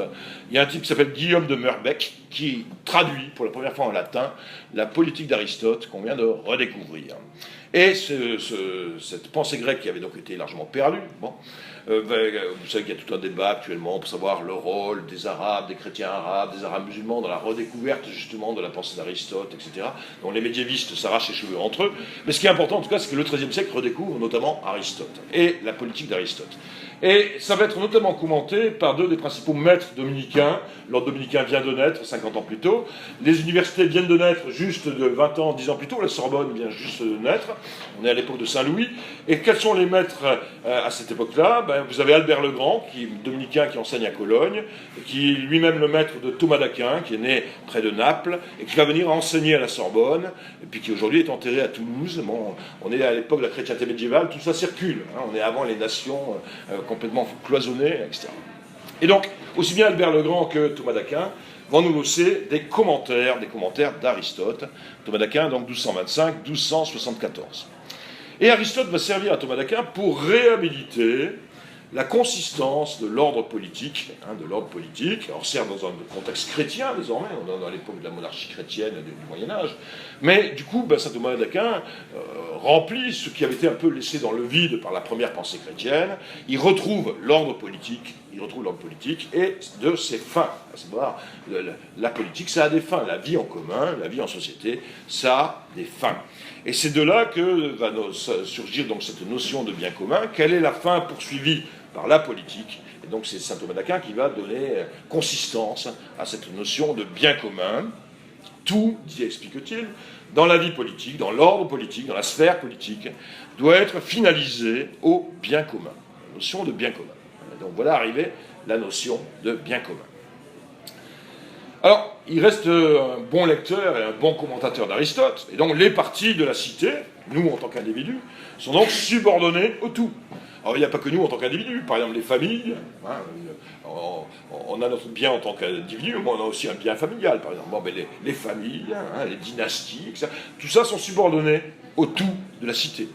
il y a un type qui s'appelle Guillaume de Meurbeck qui traduit pour la première fois en latin la politique d'Aristote qu'on vient de redécouvrir. Et cette pensée grecque qui avait donc été largement perdue, vous savez qu'il y a tout un débat actuellement pour savoir le rôle des Arabes, des chrétiens arabes, des Arabes musulmans dans la redécouverte justement de la pensée d'Aristote, etc. Donc les médiévistes s'arrachent les cheveux entre eux. Mais ce qui est important en tout cas, c'est que le XIIIe siècle redécouvre notamment Aristote et la politique d'Aristote. Et ça va être notamment commenté par deux des principaux maîtres dominicains. L'ordre dominicain vient de naître 50 ans plus tôt. Les universités viennent de naître juste de 20 ans, 10 ans plus tôt. La Sorbonne vient juste de naître. On est à l'époque de Saint-Louis. Et quels sont les maîtres à cette époque-là ? Vous avez Albert le Grand, qui est dominicain, qui enseigne à Cologne, qui est lui-même le maître de Thomas d'Aquin, qui est né près de Naples, et qui va venir enseigner à la Sorbonne, et puis qui aujourd'hui est enterré à Toulouse. Bon, on est à l'époque de la chrétienté médiévale, tout ça circule. On est avant les nations complètement cloisonnées, etc. Et donc, aussi bien Albert le Grand que Thomas d'Aquin vont nous laisser des commentaires d'Aristote. Thomas d'Aquin, donc 1225-1274. Et Aristote va servir à Thomas d'Aquin pour réhabiliter la consistance de l'ordre politique, alors certes dans un contexte chrétien désormais, on est dans l'époque de la monarchie chrétienne du Moyen-Âge, mais du coup, saint Thomas d'Aquin remplit ce qui avait été un peu laissé dans le vide par la première pensée chrétienne, il retrouve l'ordre politique et de ses fins, à savoir la politique, ça a des fins, la vie en commun, la vie en société, ça a des fins. Et c'est de là que va surgir donc cette notion de bien commun. Quelle est la fin poursuivie par la politique ? Et donc c'est saint Thomas d'Aquin qui va donner consistance à cette notion de bien commun. Tout, explique-t-il, dans la vie politique, dans l'ordre politique, dans la sphère politique, doit être finalisé au bien commun. La notion de bien commun. Et donc voilà arrivée la notion de bien commun. Alors, il reste un bon lecteur et un bon commentateur d'Aristote, et donc les parties de la cité, nous en tant qu'individus, sont donc subordonnées au tout. Alors il n'y a pas que nous en tant qu'individus, par exemple les familles, hein, on a notre bien en tant qu'individu, mais on a aussi un bien familial, par exemple. Bon, ben les familles, hein, les dynasties, etc., tout ça sont subordonnés au tout de la cité.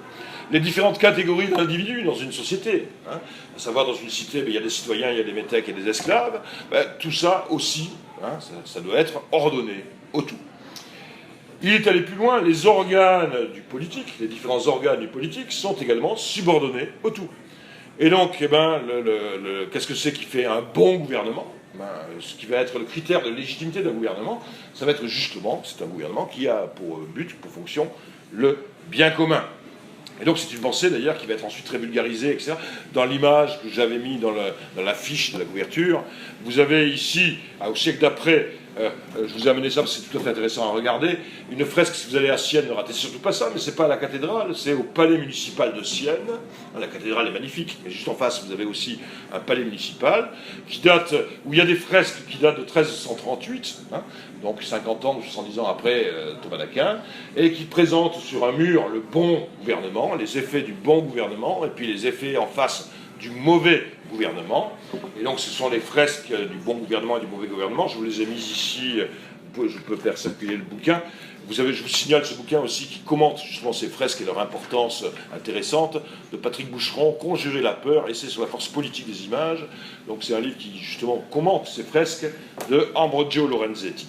Les différentes catégories d'individus dans une société, hein, à savoir dans une cité, ben, il y a des citoyens, il y a des métèques et des esclaves, ben, tout ça aussi, hein, ça doit être ordonné au tout. Il est allé plus loin, les organes du politique, les différents organes du politique sont également subordonnés au tout. Et donc, eh ben, qu'est-ce que c'est qui fait un bon gouvernement? Ben, ce qui va être le critère de légitimité d'un gouvernement, ça va être justement que c'est un gouvernement qui a pour but, pour fonction, le bien commun. Et donc c'est une pensée d'ailleurs qui va être ensuite très vulgarisée, etc. Dans l'image que j'avais mis dans la fiche de la couverture, vous avez ici, au siècle d'après, je vous ai amené ça parce que c'est tout à fait intéressant à regarder, une fresque, si vous allez à Sienne, ne ratez surtout pas ça, mais c'est pas à la cathédrale, c'est au palais municipal de Sienne. La cathédrale est magnifique, mais juste en face, vous avez aussi un palais municipal, qui date, où il y a des fresques qui datent de 1338, hein, donc 50 ans ou 70 ans après Thomas d'Aquin, et qui présente sur un mur le bon gouvernement, les effets du bon gouvernement, et puis les effets en face du mauvais gouvernement. Et donc ce sont les fresques du bon gouvernement et du mauvais gouvernement. Je vous les ai mises ici, je peux faire circuler le bouquin. Je vous signale ce bouquin aussi qui commente justement ces fresques et leur importance intéressante, de Patrick Boucheron, Conjurer la peur, essai sur la force politique des images. Donc c'est un livre qui justement commente ces fresques de Ambrogio Lorenzetti.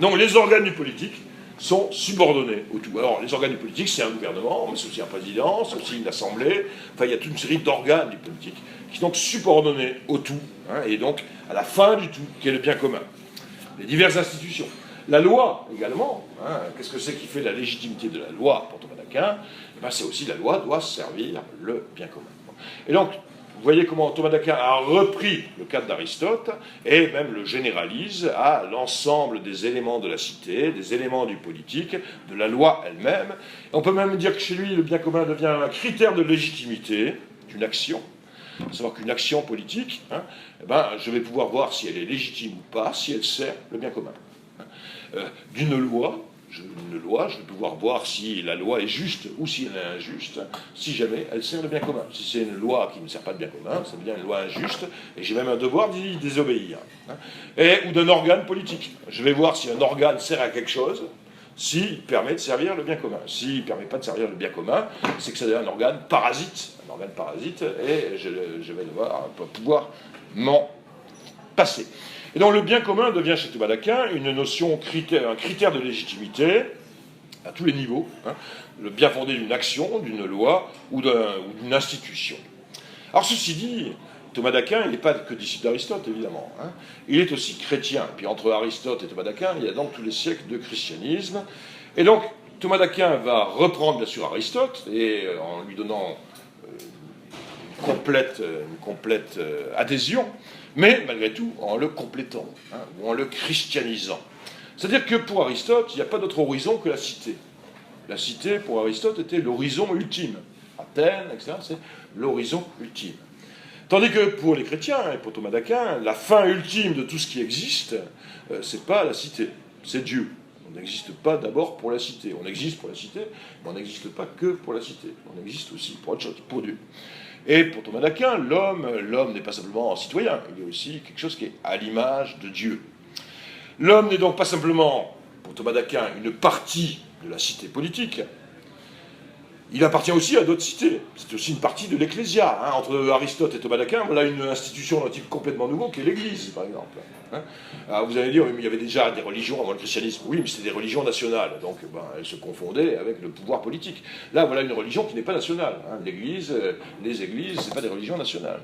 Donc les organes du politique sont subordonnés au tout. Alors, les organes du politique, c'est un gouvernement, mais c'est aussi un président, c'est aussi une assemblée, enfin, il y a toute une série d'organes du politique qui sont donc subordonnés au tout, hein, et donc à la fin du tout, qui est le bien commun. Les diverses institutions. La loi, également, hein, qu'est-ce que c'est qui fait la légitimité de la loi pour Thomas d'Aquin? Eh ben, c'est aussi la loi doit servir le bien commun. Et donc, vous voyez comment Thomas d'Aquin a repris le cadre d'Aristote et même le généralise à l'ensemble des éléments de la cité, des éléments du politique, de la loi elle-même. On peut même dire que chez lui, le bien commun devient un critère de légitimité d'une action. À savoir qu'une action politique, hein, eh ben, je vais pouvoir voir si elle est légitime ou pas, si elle sert le bien commun. D'une loi, je vais pouvoir voir si la loi est juste ou si elle est injuste, si jamais elle sert le bien commun. Si c'est une loi qui ne sert pas le bien commun, ça devient une loi injuste, et j'ai même un devoir d'y désobéir. Ou d'un organe politique. Je vais voir si un organe sert à quelque chose, s'il permet de servir le bien commun. S'il ne permet pas de servir le bien commun, c'est que c'est un organe parasite. Un organe parasite, et je vais devoir pouvoir m'en passer. Et donc le bien commun devient chez Thomas d'Aquin une notion, un critère de légitimité à tous les niveaux, hein, le bien fondé d'une action, d'une loi ou d'une institution. Alors ceci dit, Thomas d'Aquin, il n'est pas que disciple d'Aristote, évidemment. Hein. Il est aussi chrétien. Et puis entre Aristote et Thomas d'Aquin, il y a donc tous les siècles de christianisme. Et donc Thomas d'Aquin va reprendre bien sûr Aristote, et en lui donnant une complète adhésion, mais malgré tout en le complétant, hein, ou en le christianisant. C'est-à-dire que pour Aristote, il n'y a pas d'autre horizon que la cité. La cité, pour Aristote, était l'horizon ultime. Athènes, etc., c'est l'horizon ultime. Tandis que pour les chrétiens, et pour Thomas d'Aquin, la fin ultime de tout ce qui existe, c'est pas la cité, c'est Dieu. On n'existe pas d'abord pour la cité. On existe pour la cité, mais on n'existe pas que pour la cité. On existe aussi pour autre chose, pour Dieu. Et pour Thomas d'Aquin, l'homme n'est pas simplement un citoyen, il y a aussi quelque chose qui est à l'image de Dieu. L'homme n'est donc pas simplement, pour Thomas d'Aquin, une partie de la cité politique. Il appartient aussi à d'autres cités. C'est aussi une partie de l'ecclésia. Hein. Entre Aristote et Thomas d'Aquin, voilà une institution d'un type complètement nouveau qui est l'Église, par exemple. Hein. Alors vous allez dire, il y avait déjà des religions avant le christianisme. Oui, mais c'était des religions nationales. Donc elles se confondaient avec le pouvoir politique. Là, voilà une religion qui n'est pas nationale. Hein. L'Église, les églises, ce n'est pas des religions nationales.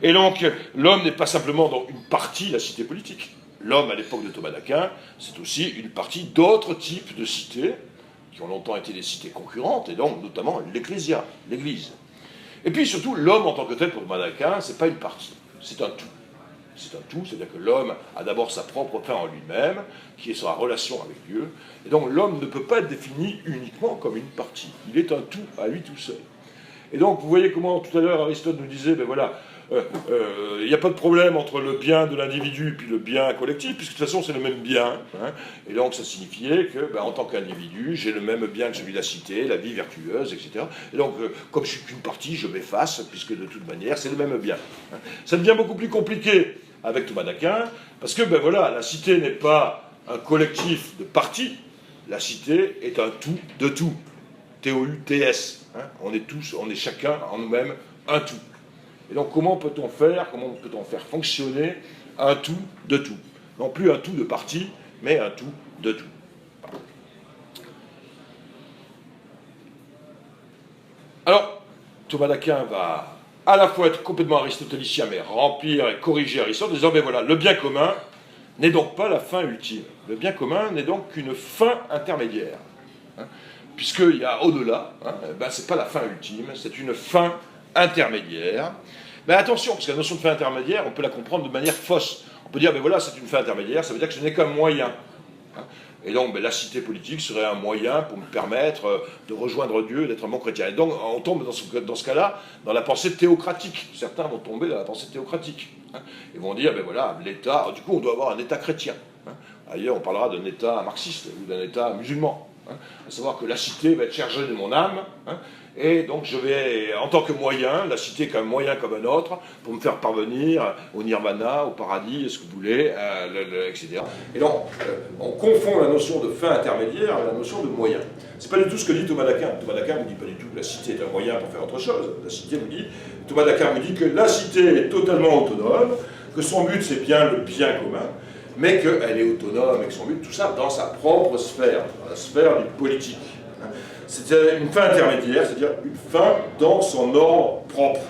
Et donc, l'homme n'est pas simplement donc, une partie de la cité politique. L'homme, à l'époque de Thomas d'Aquin, c'est aussi une partie d'autres types de cités, qui ont longtemps été des cités concurrentes, et donc notamment l'Ecclésia, l'Église. Et puis surtout, l'homme en tant que tel, pour Thomas d'Aquin, c'est pas une partie, c'est un tout. C'est un tout, c'est-à-dire que l'homme a d'abord sa propre fin en lui-même, qui est sa relation avec Dieu, et donc l'homme ne peut pas être défini uniquement comme une partie. Il est un tout à lui tout seul. Et donc, vous voyez comment tout à l'heure Aristote nous disait, ben voilà, il n'y a pas de problème entre le bien de l'individu et puis le bien collectif, puisque de toute façon c'est le même bien. Hein, et donc ça signifiait que, en tant qu'individu, j'ai le même bien que celui de la cité, la vie vertueuse, etc. Et donc, comme je suis qu'une partie, je m'efface, puisque de toute manière, c'est le même bien. Hein. Ça devient beaucoup plus compliqué avec Thomas d'Aquin, parce que, voilà, la cité n'est pas un collectif de parties, la cité est un tout de tout. T-O-U-T-S. Hein. On est chacun en nous-mêmes un tout. Et donc comment peut-on faire fonctionner un tout de tout? Non plus un tout de parties, mais un tout de tout. Alors, Thomas d'Aquin va à la fois être complètement aristotélicien, mais remplir et corriger Aristote, en disant, voilà, le bien commun n'est donc pas la fin ultime. Le bien commun n'est donc qu'une fin intermédiaire. Hein, puisqu'il y a au-delà, c'est pas la fin ultime, c'est une fin intermédiaire. Mais attention, parce que la notion de fin intermédiaire, on peut la comprendre de manière fausse. On peut dire, voilà, c'est une fin intermédiaire, ça veut dire que ce n'est qu'un moyen. Et donc, la cité politique serait un moyen pour me permettre de rejoindre Dieu, d'être un bon chrétien. Et donc, on tombe dans ce cas-là dans la pensée théocratique. Certains vont tomber dans la pensée théocratique. Ils vont dire, voilà, l'État, du coup, on doit avoir un État chrétien. Ailleurs, on parlera d'un État marxiste ou d'un État musulman. À savoir que la cité va être chargée de mon âme, et donc je vais, en tant que moyen, la cité comme un moyen comme un autre, pour me faire parvenir au nirvana, au paradis, ce que vous voulez, etc. Et donc, on confond la notion de fin intermédiaire à la notion de moyen. C'est pas du tout ce que dit Thomas d'Aquin. Thomas d'Aquin vous dit pas du tout que la cité est un moyen pour faire autre chose. Thomas d'Aquin vous dit que la cité est totalement autonome, que son but c'est bien le bien commun, mais qu'elle est autonome et que son but, tout ça, dans sa propre sphère, dans la sphère du politique. C'est une fin intermédiaire, c'est-à-dire une fin dans son ordre propre.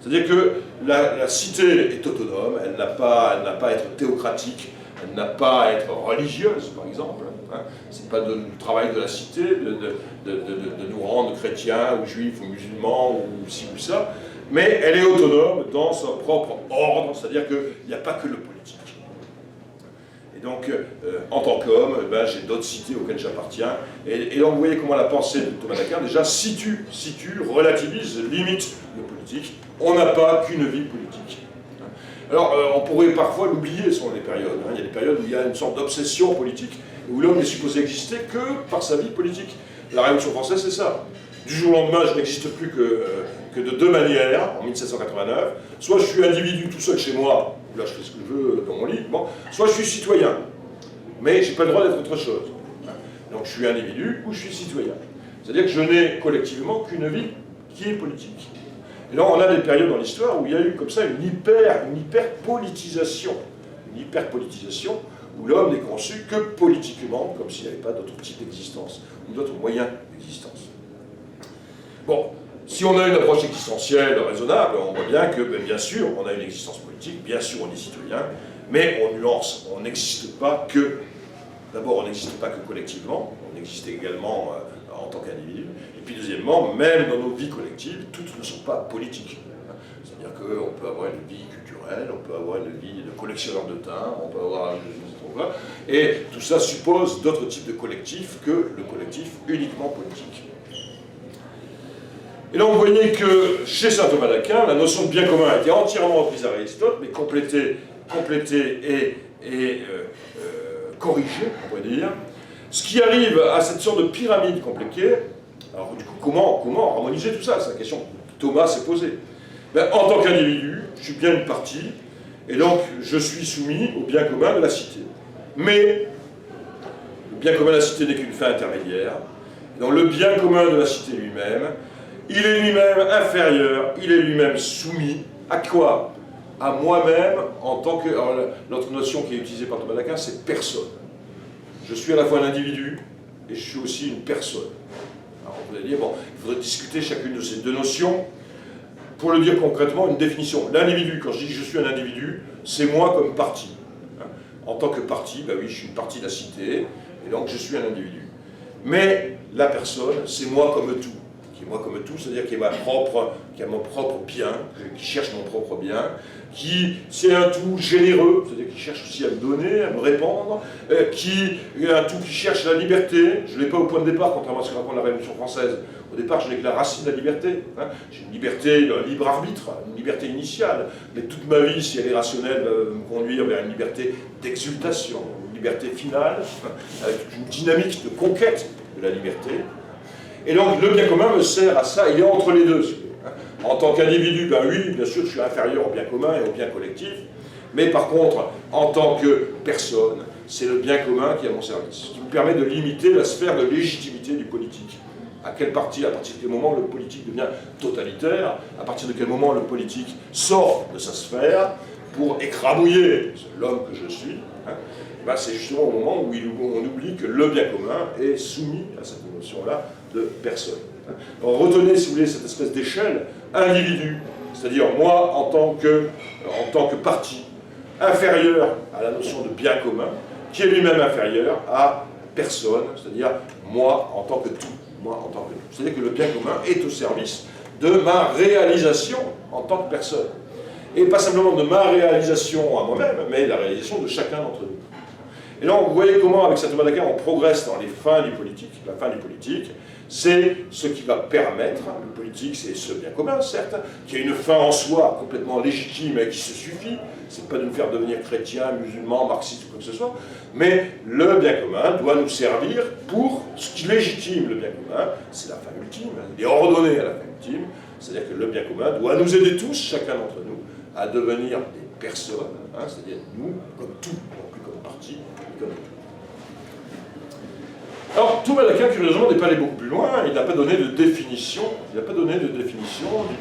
C'est-à-dire que la cité est autonome, elle n'a pas à être théocratique, elle n'a pas à être religieuse, par exemple. C'est pas le travail de la cité de nous rendre chrétiens, ou juifs, ou musulmans, ou ci ou ça, mais elle est autonome dans son propre ordre, c'est-à-dire qu'il n'y a pas que le politique. Et donc, en tant qu'homme, j'ai d'autres cités auxquelles j'appartiens. Et donc, vous voyez comment la pensée de Thomas d'Aquin, déjà, situe, relativise, limite le politique. On n'a pas qu'une vie politique. Alors, on pourrait parfois l'oublier selon les périodes. Il y a des périodes où il y a une sorte d'obsession politique, où l'homme n'est supposé exister que par sa vie politique. La Révolution française, c'est ça. Du jour au lendemain, je n'existe plus que de deux manières, en 1789. Soit je suis individu tout seul chez moi, là je fais ce que je veux dans mon lit, soit je suis citoyen, mais je n'ai pas le droit d'être autre chose. Donc je suis individu ou je suis citoyen. C'est-à-dire que je n'ai collectivement qu'une vie qui est politique. Et là, on a des périodes dans l'histoire où il y a eu comme ça une hyperpolitisation. Une hyperpolitisation où l'homme n'est conçu que politiquement, comme s'il n'y avait pas d'autre type d'existence, ou d'autres moyens d'existence. Bon, si on a une approche existentielle raisonnable, on voit bien que, bien sûr, on a une existence politique, bien sûr on est citoyen, mais on nuance, on n'existe pas que, d'abord on n'existe pas que collectivement, on existe également en tant qu'individu, et puis deuxièmement, même dans nos vies collectives, toutes ne sont pas politiques. C'est-à-dire qu'on peut avoir une vie culturelle, on peut avoir une vie de collectionneur de timbres, on peut avoir... Et tout ça suppose d'autres types de collectifs que le collectif uniquement politique. Et là, on voyait que chez saint Thomas d'Aquin, la notion de bien commun a été entièrement reprise à Aristote, mais complétée et corrigée, on pourrait dire. Ce qui arrive à cette sorte de pyramide compliquée, alors du coup, comment harmoniser tout ça? C'est la question que Thomas s'est posée. En tant qu'individu, je suis bien une partie, et donc je suis soumis au bien commun de la cité. Mais le bien commun de la cité n'est qu'une fin intermédiaire. Et donc le bien commun de la cité lui-même, il est lui-même inférieur, il est lui-même soumis à quoi? À moi-même en tant que... Alors, l'autre notion qui est utilisée par Thomas d'Aquin, c'est personne. Je suis à la fois un individu et je suis aussi une personne. Alors vous allez dire, il faudrait discuter chacune de ces deux notions. Pour le dire concrètement, une définition. L'individu, quand je dis que je suis un individu, c'est moi comme partie. En tant que partie, oui, je suis une partie de la cité, et donc je suis un individu. Mais la personne, c'est moi comme tout. qui est moi comme tout, c'est-à-dire qui a mon propre bien, qui cherche mon propre bien, qui c'est un tout généreux, c'est-à-dire qui cherche aussi à me donner, à me répandre, qui est un tout qui cherche la liberté. Je ne l'ai pas au point de départ, contrairement à ce que raconte la Révolution française. Au départ, je n'ai que la racine de la liberté. Hein. J'ai une liberté, un libre arbitre, une liberté initiale. Mais toute ma vie, si elle est rationnelle, va me conduire vers une liberté d'exultation, une liberté finale, avec une dynamique de conquête de la liberté. Et donc, le bien commun me sert à ça, il est entre les deux. En tant qu'individu, ben oui, bien sûr, je suis inférieur au bien commun et au bien collectif, mais par contre, en tant que personne, c'est le bien commun qui est à mon service, ce qui me permet de limiter la sphère de légitimité du politique. À partir de quel moment le politique devient totalitaire, à partir de quel moment le politique sort de sa sphère pour écrabouiller l'homme que je suis, hein, ben c'est justement au moment où on oublie que le bien commun est soumis à cette notion-là de personne. Alors retenez, si vous voulez, cette espèce d'échelle individu, c'est-à-dire moi en tant que parti, inférieur à la notion de bien commun, qui est lui-même inférieur à personne, c'est-à-dire moi en tant que tout. C'est-à-dire que le bien commun est au service de ma réalisation en tant que personne. Et pas simplement de ma réalisation à moi-même, mais la réalisation de chacun d'entre nous. Et là, vous voyez comment, avec Saint Thomas d'Aquin, on progresse dans les fins du politique. La fin du politique, c'est ce qui va permettre, le politique, c'est ce bien commun, certes, qui a une fin en soi complètement légitime et qui se suffit. C'est pas de nous faire devenir chrétiens, musulmans, marxistes ou quoi que ce soit, mais le bien commun doit nous servir pour ce qui légitime le bien commun, c'est la fin ultime, il est ordonné à la fin ultime, c'est-à-dire que le bien commun doit nous aider tous, chacun d'entre nous, à devenir des personnes, hein, c'est-à-dire nous, comme tout, non plus comme parti, mais comme tout. Alors, Thomas d'Aquin, curieusement, n'est pas allé beaucoup plus loin, il n'a pas donné de définition, du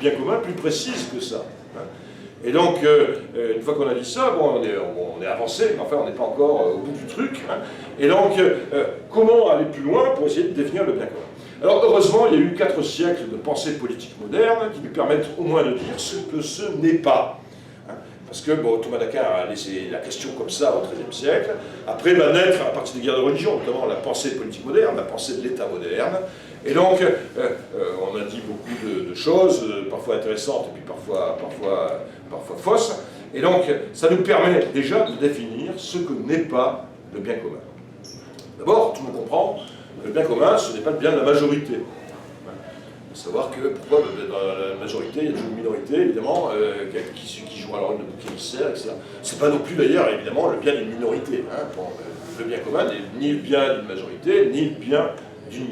bien commun plus précise que ça. Hein. Et donc, une fois qu'on a dit ça, bon, on est avancé, mais enfin, on n'est pas encore au bout du truc. Hein. Et donc, comment aller plus loin pour essayer de définir le bien commun? Alors, heureusement, il y a eu 4 siècles de pensée politique moderne qui nous permettent au moins de dire ce que ce n'est pas. Parce que bon, Thomas d'Aquin a laissé la question comme ça au XIIIe siècle. Après va naître, à partir des guerres de religion, notamment la pensée politique moderne, la pensée de l'État moderne. Et donc, on a dit beaucoup de choses, parfois intéressantes et puis parfois fausses. Et donc, ça nous permet déjà de définir ce que n'est pas le bien commun. D'abord, tout le monde comprend, le bien commun, ce n'est pas le bien de la majorité. Il faut savoir que pourquoi dans la majorité, il y a toujours une minorité, évidemment, qui joue un rôle de bouc émissaire, etc. C'est pas non plus d'ailleurs, évidemment, le bien d'une minorité. Hein. Bon, le bien commun n'est ni le bien d'une majorité, ni le bien d'une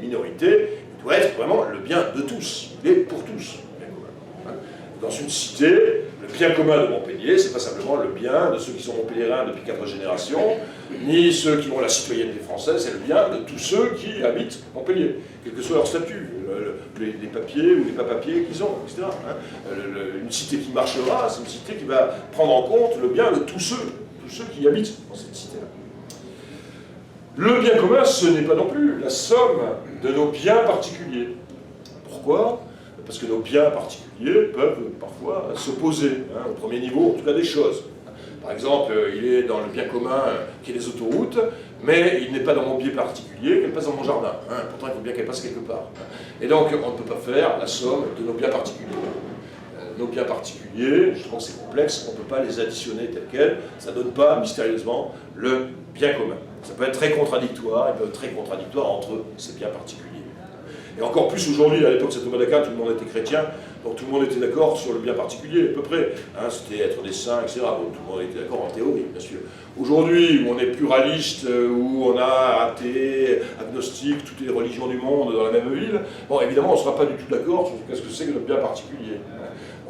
minorité. Il doit être vraiment le bien de tous. Il est pour tous, le bien commun. Hein. Dans une cité, le bien commun de Montpellier, c'est pas simplement le bien de ceux qui sont montpelliérains depuis 4 générations, ni ceux qui ont la citoyenneté française, c'est le bien de tous ceux qui habitent Montpellier, quel que soit leur statut, les papiers ou les pas-papiers qu'ils ont, etc. Hein. Une cité qui marchera, c'est une cité qui va prendre en compte le bien de tous ceux qui habitent dans cette cité-là. Le bien commun, ce n'est pas non plus la somme de nos biens particuliers. Pourquoi ? Parce que nos biens particuliers peuvent parfois s'opposer, hein, au premier niveau, en tout cas des choses. Par exemple, il est dans le bien commun qui est les autoroutes, mais il n'est pas dans mon bien particulier qu'elle passe dans mon jardin. Hein. Pourtant, il faut bien qu'elle passe quelque part. Et donc, on ne peut pas faire la somme de nos biens particuliers. Nos biens particuliers, je pense que c'est complexe, on ne peut pas les additionner tels quels, ça ne donne pas mystérieusement le bien commun. Ça peut être très contradictoire, il peut être très contradictoire entre ces biens particuliers. Et encore plus aujourd'hui, à l'époque de Saint Thomas d'Aquin, tout le monde était chrétien, donc tout le monde était d'accord sur le bien particulier, à peu près. Hein, c'était être des saints, etc. Donc tout le monde était d'accord en théorie, bien sûr. Aujourd'hui, où on est pluraliste, où on a athée, agnostique, toutes les religions du monde dans la même ville, bon, évidemment, on ne sera pas du tout d'accord sur ce que c'est que notre bien particulier.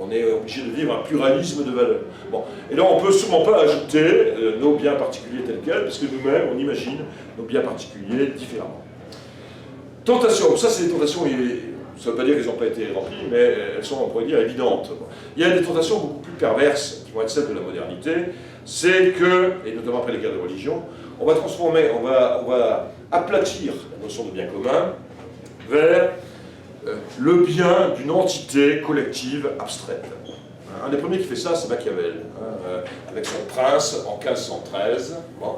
On est obligé de vivre un pluralisme de valeurs. Bon. Et là, on ne peut sûrement pas ajouter nos biens particuliers tels quels, parce que nous-mêmes, on imagine nos biens particuliers différemment. Tentation, ça c'est des tentations, ça ne veut pas dire qu'elles n'ont pas été remplies, mais elles sont, on pourrait dire, évidentes. Il y a des tentations beaucoup plus perverses qui vont être celles de la modernité, c'est que, et notamment après les guerres de religion, on va transformer, on va aplatir la notion de bien commun vers le bien d'une entité collective abstraite. Un des premiers qui fait ça, c'est Machiavel, avec son Prince en 1513. Bon.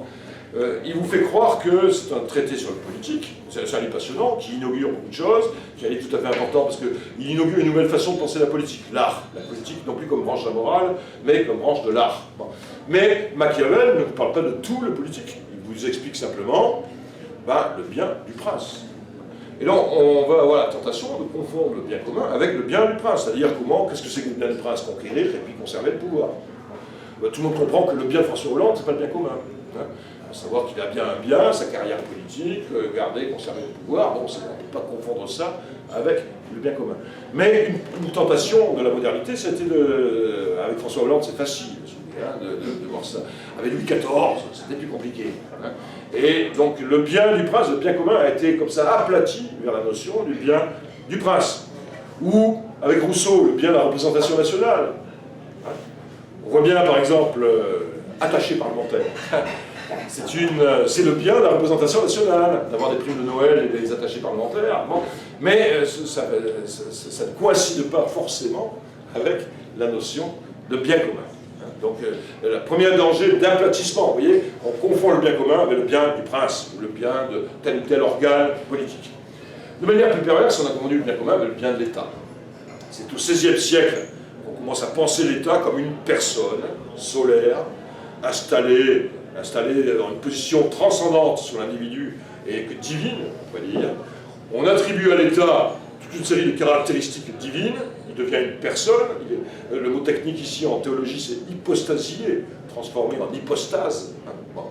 il vous fait croire que c'est un traité sur le politique, c'est un livre passionnant, qui inaugure beaucoup de choses, qui est tout à fait important parce qu'il inaugure une nouvelle façon de penser la politique, l'art. La politique non plus comme branche de la morale, mais comme branche de l'art. Bon. Mais Machiavel ne parle pas de tout le politique, il vous explique simplement le bien du prince. Et là, on va avoir la tentation de confondre le bien commun avec le bien du prince, c'est-à-dire qu'est-ce que c'est que le bien du prince? Conquérir et puis conserver le pouvoir. Tout le monde comprend que le bien de François Hollande, c'est pas le bien commun. Hein. À savoir qu'il a bien un bien, sa carrière politique, garder, conserver le pouvoir, bon, on ne peut pas confondre ça avec le bien commun. Mais une tentation de la modernité, c'était avec François Hollande, c'est facile de voir ça. Avec Louis XIV, c'était plus compliqué. Hein. Et donc le bien du prince, le bien commun a été comme ça aplati vers la notion du bien du prince. Ou, avec Rousseau, le bien de la représentation nationale. Hein. On voit bien, par exemple, attaché parlementaire. C'est le bien de la représentation nationale, d'avoir des primes de Noël et des attachés parlementaires. Bon. Mais ça ne coïncide pas forcément avec la notion de bien commun. Donc, le premier danger d'aplatissement, vous voyez, on confond le bien commun avec le bien du prince, ou le bien de tel ou tel organe politique. De manière plus perverse, on a confondu le bien commun avec le bien de l'État. C'est au XVIe siècle qu'on commence à penser l'État comme une personne solaire, installée dans une position transcendante sur l'individu et que divine, on va dire. On attribue à l'État toute une série de caractéristiques divines, il devient une personne, le mot technique ici en théologie c'est hypostasier, transformé en hypostase. Bon.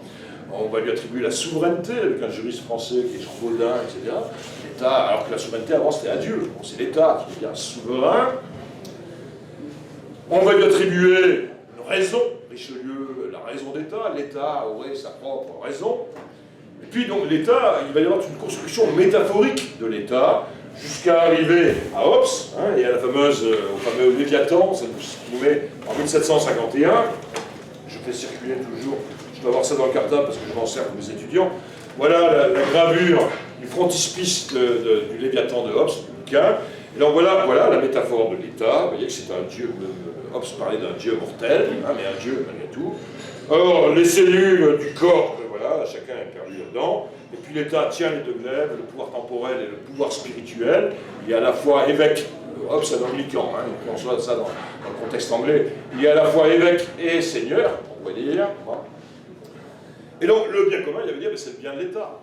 On va lui attribuer la souveraineté, avec un juriste français qui est Jean Baudin, etc. L'État, alors que la souveraineté avant c'était à Dieu, bon, c'est l'État qui devient souverain. On va lui attribuer une raison, Richelieu, la raison d'État, l'État aurait sa propre raison. Et puis donc l'État, il va y avoir une construction métaphorique de l'État, jusqu'à arriver à Hobbes, et à au fameux Léviathan, ça nous met en 1751. Je fais circuler toujours, je dois avoir ça dans le cartable parce que je m'en sers pour mes étudiants. Voilà la gravure du frontispice du Léviathan de Hobbes, du bouquin. Et donc voilà la métaphore de l'État. Vous voyez que c'est un dieu, Hobbes parlait d'un dieu mortel, mais un dieu malgré tout. Or, les cellules du corps, voilà, chacun est perdu là-dedans. Et puis l'État tient les deux glaives, le pouvoir temporel et le pouvoir spirituel. Il y a à la fois évêque, Hobbes c'est un anglican, on voit ça dans le contexte anglais. Il y a à la fois évêque et seigneur, on va dire. Et donc le bien commun, il veut dire c'est le bien de l'État.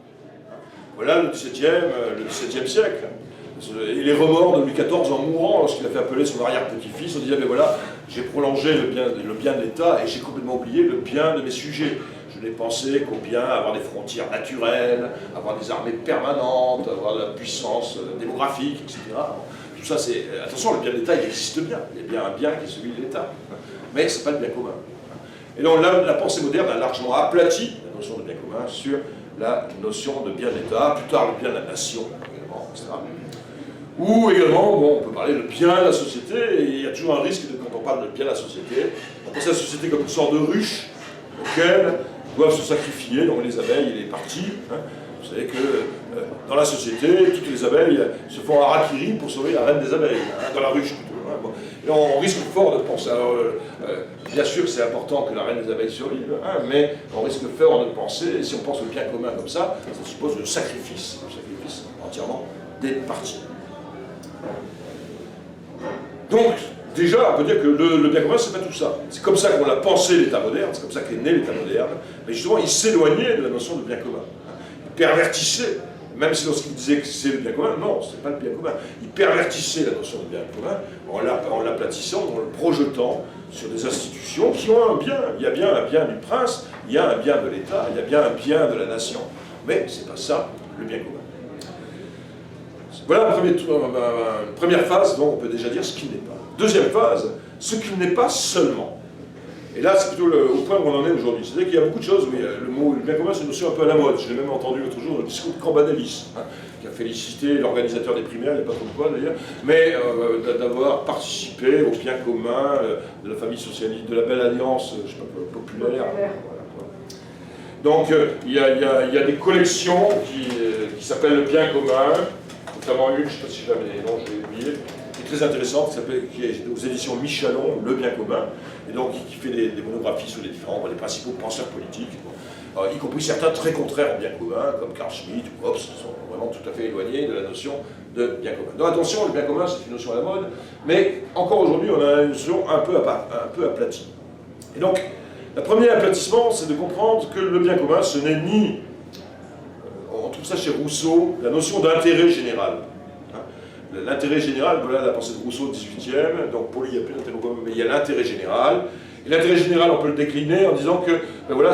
Voilà le XVIIe siècle. Et les remords de Louis XIV en mourant, lorsqu'il a fait appeler son arrière-petit-fils, on disait, mais voilà, j'ai prolongé le bien de l'État et j'ai complètement oublié le bien de mes sujets. Je n'ai pensé qu'au bien, avoir des frontières naturelles, avoir des armées permanentes, avoir de la puissance démographique, etc. Tout ça, c'est... Attention, le bien de l'État, il existe bien. Il y a bien un bien qui est celui de l'État. Mais ce n'est pas le bien commun. Et donc la pensée moderne a largement aplati la notion de bien commun sur la notion de bien de l'État, plus tard le bien de la nation, également, etc. Ou également, on peut parler de bien de la société, et il y a toujours un risque quand on parle de bien de la société. On pense à la société comme une sorte de ruche auquel doivent se sacrifier, donc les abeilles et les parties. Vous savez que dans la société, toutes les abeilles se font harakiri pour sauver la reine des abeilles, dans la ruche plutôt. Bon. Et on risque fort de penser. Alors, bien sûr, c'est important que la reine des abeilles survive, mais on risque fort de penser, et si on pense au bien commun comme ça suppose le sacrifice entièrement des parties. Donc, déjà, on peut dire que le bien commun, c'est pas tout ça. C'est comme ça qu'on a pensé l'État moderne, c'est comme ça qu'est né l'État moderne, mais justement, il s'éloignait de la notion de bien commun. Il pervertissait, même si lorsqu'il disait que c'est le bien commun, non, c'est pas le bien commun. Il pervertissait la notion de bien commun en l'aplatissant, en le projetant sur des institutions qui ont un bien. Il y a bien un bien du prince, il y a un bien de l'État, il y a bien un bien de la nation. Mais c'est pas ça, le bien commun. Voilà une première phase dont on peut déjà dire ce qu'il n'est pas. Deuxième phase, ce qu'il n'est pas seulement. Et là, c'est plutôt au point où on en est aujourd'hui. C'est-à-dire qu'il y a beaucoup de choses, mais le mot bien commun, c'est une notion un peu à la mode. Je l'ai même entendu l'autre jour dans le discours de Campbell-Ellis, qui a félicité l'organisateur des primaires, il n'y a pas trop de quoi d'ailleurs, mais d'avoir participé au bien commun de la famille socialiste, de la belle alliance, je sais pas, populaire. Voilà. Donc, il y a des collections qui s'appellent le bien commun, notamment une, je ne sais pas si je l'avais, non, je l'ai oublié, qui très intéressante, qui est aux éditions Michalon, Le bien commun, et donc qui fait des monographies sur les principaux penseurs politiques, y compris certains très contraires au bien commun, comme Carl Schmitt ou Hobbes, qui sont vraiment tout à fait éloignés de la notion de bien commun. Donc attention, le bien commun, c'est une notion à la mode, mais encore aujourd'hui, on a une notion un peu aplatie. Et donc, le premier aplatissement, c'est de comprendre que le bien commun, ce n'est ni, on trouve ça chez Rousseau, la notion d'intérêt général. L'intérêt général, voilà la pensée de Rousseau, 18e, donc pour lui, il n'y a plus d'intérêt commun, mais il y a l'intérêt général. Et l'intérêt général, on peut le décliner en disant que ben voilà,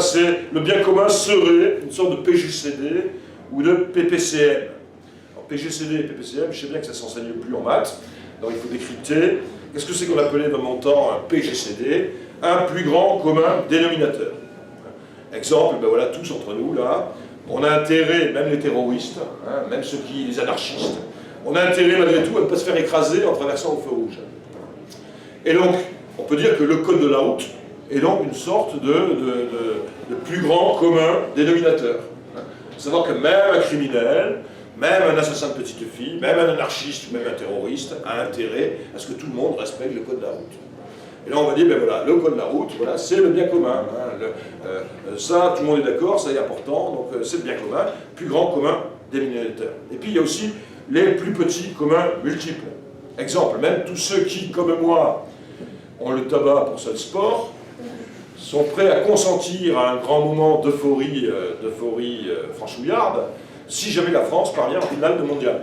le bien commun serait une sorte de PGCD ou de PPCM. Alors PGCD et PPCM, je sais bien que ça ne s'enseigne plus en maths, donc il faut décrypter. Qu'est-ce que c'est qu'on appelait dans mon temps un PGCD? Un plus grand commun dénominateur. Exemple, ben voilà, tous entre nous, là, on a intérêt, même les terroristes, hein, même les anarchistes, on a intérêt malgré tout à ne pas se faire écraser en traversant au feu rouge. Et donc, on peut dire que le code de la route est donc une sorte de plus grand commun dénominateur. Il faut savoir que même un criminel, même un assassin de petite fille, même un anarchiste, même un terroriste a intérêt à ce que tout le monde respecte le code de la route. Et là, on va dire, ben voilà, le code de la route, voilà, c'est le bien commun. Hein, ça, tout le monde est d'accord, ça est important, donc c'est le bien commun, plus grand commun dénominateur. Et puis, il y a aussi les plus petits communs multiples. Exemple, même tous ceux qui, comme moi, ont le tabac pour seul sport, sont prêts à consentir à un grand moment d'euphorie franchouillarde, si jamais la France parvient en finale de mondial.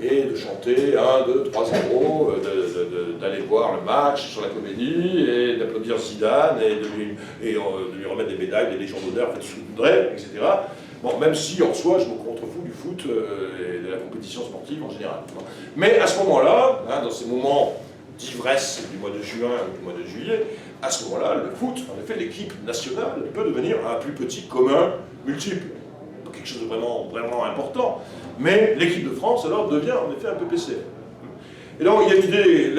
Et de chanter 1, 2, 3, 0, d'aller voir le match sur la comédie, et d'applaudir Zidane, et de lui remettre des médailles, des légions d'honneur faites sous Coudray, etc. Bon, même si en soi, je me contrefous du foot et de la compétition sportive en général. Mais à ce moment-là, hein, dans ces moments d'ivresse du mois de juin ou du mois de juillet, à ce moment-là, le foot, en effet, l'équipe nationale peut devenir un plus petit commun multiple. Quelque chose de vraiment, vraiment important. Mais l'équipe de France, alors, devient en effet un PPC. Et donc, il y a une idée,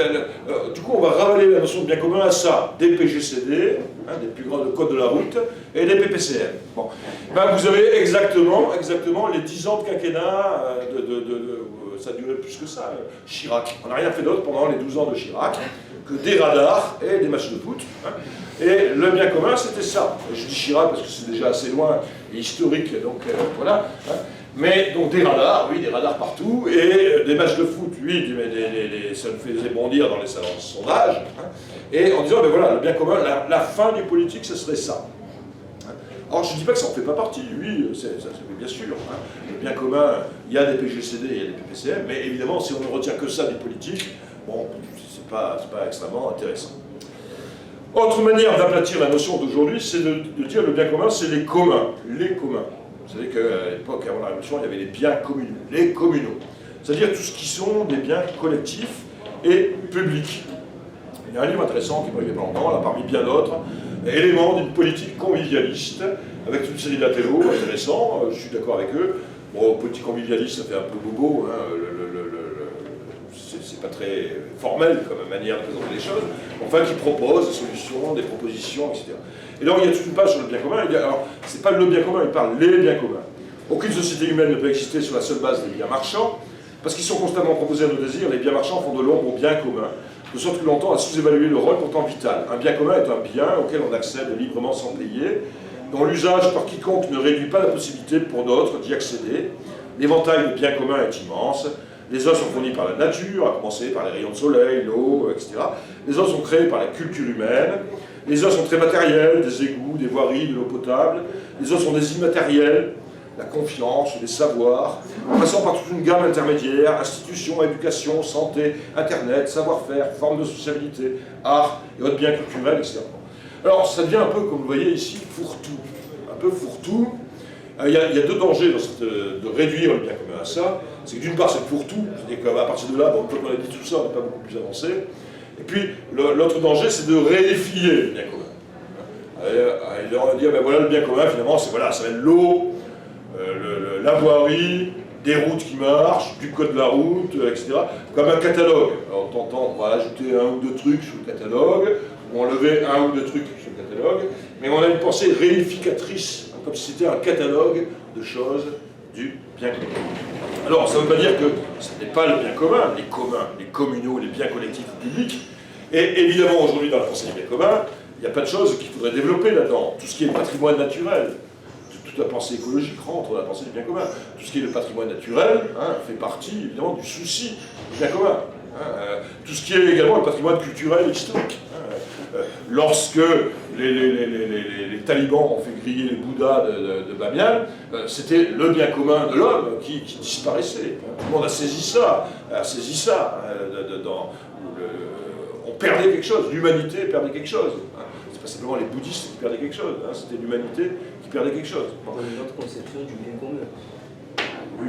du coup, on va ravaler la notion de bien commun à ça, des PGCD, hein, des plus grands codes de la route, et des PPCM. Bon. Ben, vous avez exactement les 10 ans de quinquennat, ça a duré plus que ça, Chirac. On n'a rien fait d'autre pendant les 12 ans de Chirac, que des radars et des matchs de foot. Hein. Et le bien commun, c'était ça. Je dis Chirac parce que c'est déjà assez loin et historique, donc voilà. Hein. Mais donc des radars, oui, des radars partout, et des matchs de foot, oui, ça nous faisait bondir dans les salons de sondage, hein, et en disant, ben voilà, le bien commun, la fin du politique, ce serait ça. Alors je ne dis pas que ça n'en fait pas partie, oui, ça bien sûr. Hein. Le bien commun, il y a des PGCD, il y a des PPCM, mais évidemment, si on ne retient que ça des politiques, bon, c'est pas extrêmement intéressant. Autre manière d'aplatir la notion d'aujourd'hui, c'est de dire le bien commun, c'est les communs. Les communs. Vous savez qu'à l'époque, avant la Révolution, il y avait les biens communaux, les communaux. C'est-à-dire tout ce qui sont des biens collectifs et publics. Il y a un livre intéressant qui est paru il y a pas longtemps, là, parmi bien d'autres, éléments d'une politique convivialiste, avec toute une série d'athélos intéressants, je suis d'accord avec eux. Bon, politique convivialiste, ça fait un peu bobo, hein, c'est pas très formel comme manière de présenter les choses, enfin qui propose des solutions, des propositions, etc. Et donc il y a toute une page sur le bien commun, alors c'est pas le bien commun, il parle les biens communs. Aucune société humaine ne peut exister sur la seule base des biens marchands, parce qu'ils sont constamment proposés à nos désirs, les biens marchands font de l'ombre aux biens communs, de sorte que l'on tend à sous-évaluer le rôle pourtant vital. Un bien commun est un bien auquel on accède librement sans payer, dont l'usage par quiconque ne réduit pas la possibilité pour d'autres d'y accéder. L'éventail des biens communs est immense. Les os sont fournis par la nature, à commencer par les rayons de soleil, l'eau, etc. Les os sont créés par la culture humaine. Les os sont très matériels, des égouts, des voiries, de l'eau potable. Les os sont des immatériels, la confiance, les savoirs, en passant par toute une gamme intermédiaire, institutions, éducation, santé, internet, savoir-faire, formes de sociabilité, art et autres biens culturels, etc. Alors ça devient un peu, comme vous voyez ici, fourre-tout. Un peu fourre-tout. Il y a deux dangers de réduire le bien commun à ça. C'est que d'une part, c'est pour tout. C'est-à-dire qu'à partir de là, bon, une fois qu'on a dit tout ça, on n'est pas beaucoup plus avancé. Et puis, l'autre danger, c'est de réifier le bien commun. Et on va dire, ben voilà, le bien commun, finalement, c'est voilà, ça va être l'eau, la voirie, des routes qui marchent, du code de la route, etc. Comme un catalogue. Alors, on va ajouter un ou deux trucs sur le catalogue, ou enlever un ou deux trucs sur le catalogue, mais on a une pensée réificatrice, comme si c'était un catalogue de choses du bien commun. Alors, ça ne veut pas dire que ce n'est pas le bien commun, les communs, les communaux, les biens collectifs ou publics. Et évidemment, aujourd'hui, dans la pensée du bien commun, il y a plein de choses qu'il faudrait développer là-dedans. Tout ce qui est patrimoine naturel, toute la pensée écologique rentre dans la pensée du bien commun. Tout ce qui est le patrimoine naturel fait partie, évidemment, du souci du bien commun. Tout ce qui est également le patrimoine culturel et historique. Lorsque les talibans ont fait griller les Bouddhas de Bamiyan, c'était le bien commun de l'homme qui disparaissait. Tout le monde a saisi ça. On perdait quelque chose, l'humanité perdait quelque chose. C'est pas simplement les bouddhistes qui perdaient quelque chose, c'était l'humanité qui perdait quelque chose. Dans une autre conception du bien commun. Oui,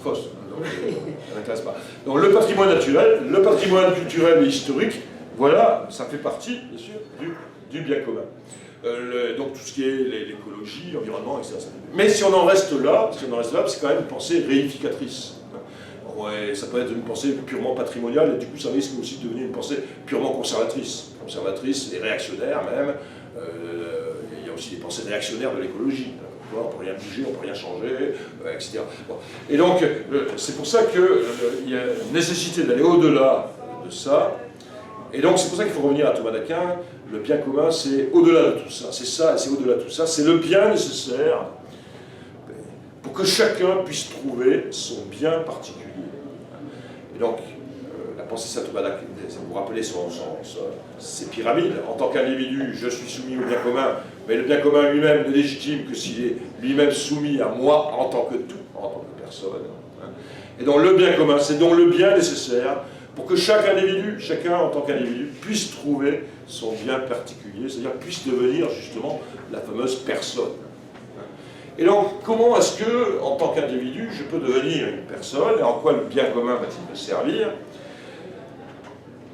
fausse, donc ça n'intéresse pas. Donc le patrimoine naturel, le patrimoine culturel et historique, voilà, ça fait partie, bien sûr, du bien commun. Donc tout ce qui est l'écologie, l'environnement, etc. Mais si on en reste là, c'est quand même une pensée réificatrice. Ouais, ça peut être une pensée purement patrimoniale, et du coup ça risque aussi de devenir une pensée purement conservatrice et réactionnaire même. Il y a aussi des pensées réactionnaires de l'écologie. On ne peut rien bouger, on ne peut rien changer, etc. Bon. Et donc, c'est pour ça qu'il y a une nécessité d'aller au-delà de ça. Et donc, c'est pour ça qu'il faut revenir à Thomas d'Aquin. Le bien commun, c'est au-delà de tout ça. C'est ça, et c'est au-delà de tout ça. C'est le bien nécessaire pour que chacun puisse trouver son bien particulier. Et donc, la pensée Saint Thomas d'Aquin, vous vous rappelez ses pyramides. En tant qu'individu, je suis soumis au bien commun, mais le bien commun lui-même ne légitime que s'il est lui-même soumis à moi en tant que tout, en tant que personne. Et donc le bien commun, c'est donc le bien nécessaire pour que chaque individu, chacun en tant qu'individu, puisse trouver son bien particulier, c'est-à-dire puisse devenir justement la fameuse personne. Et donc, comment est-ce que, en tant qu'individu, je peux devenir une personne, et en quoi le bien commun va-t-il me servir?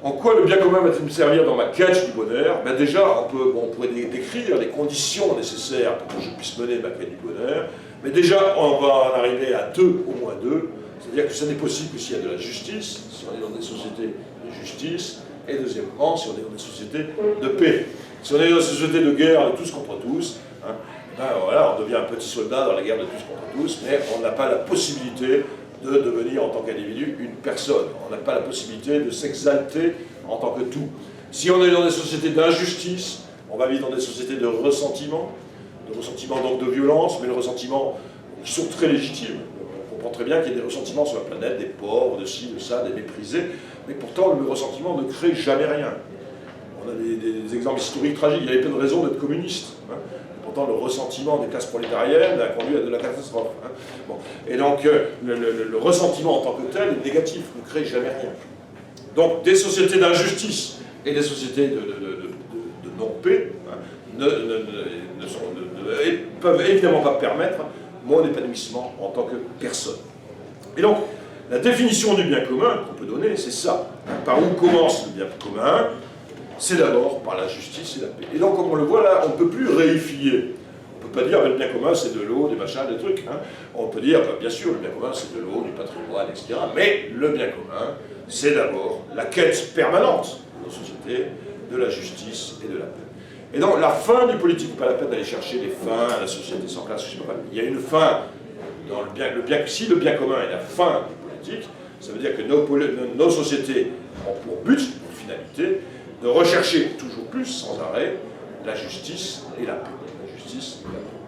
En quoi le bien commun va-t-il me servir dans ma quête du bonheur? Ben déjà, on pourrait décrire les conditions nécessaires pour que je puisse mener ma quête du bonheur, mais déjà, on va en arriver à deux, au moins deux, c'est-à-dire que ça n'est possible que s'il y a de la justice, si on est dans des sociétés de justice, et deuxièmement, si on est dans des sociétés de paix. Si on est dans des sociétés de guerre de tous contre tous, ben voilà, on devient un petit soldat dans la guerre de tous contre tous, mais on n'a pas la possibilité de devenir en tant qu'individu une personne. On n'a pas la possibilité de s'exalter en tant que tout. Si on est dans des sociétés d'injustice, on va vivre dans des sociétés de ressentiment donc de violence, mais le ressentiment qui sont très légitimes. On comprend très bien qu'il y a des ressentiments sur la planète, des pauvres, de ci, de ça, des méprisés, mais pourtant le ressentiment ne crée jamais rien. On a des exemples historiques tragiques, il y avait plein de raisons d'être communiste. Pourtant, le ressentiment des classes prolétariennes a conduit à de la catastrophe. Bon. Et donc, le ressentiment en tant que tel est négatif, ne crée jamais rien. Donc, des sociétés d'injustice et des sociétés de non-paix ne peuvent évidemment pas permettre mon épanouissement en tant que personne. Et donc, la définition du bien commun qu'on peut donner, c'est ça. Par où commence le bien commun? C'est d'abord par la justice et la paix. Et donc, comme on le voit là, on ne peut plus réifier. On ne peut pas dire, le bien commun, c'est de l'eau, des machins, des trucs. On peut dire, bien sûr, le bien commun, c'est de l'eau, du patrimoine, etc. Mais le bien commun, c'est d'abord la quête permanente de nos sociétés, de la justice et de la paix. Et donc, la fin du politique, pas la peine d'aller chercher les fins à la société sans classe, je sais pas. Il y a une fin dans le bien. Si le bien commun est la fin du politique, ça veut dire que nos sociétés ont pour but, pour finalité, de rechercher toujours plus, sans arrêt, la justice et la paix. La justice et la paix.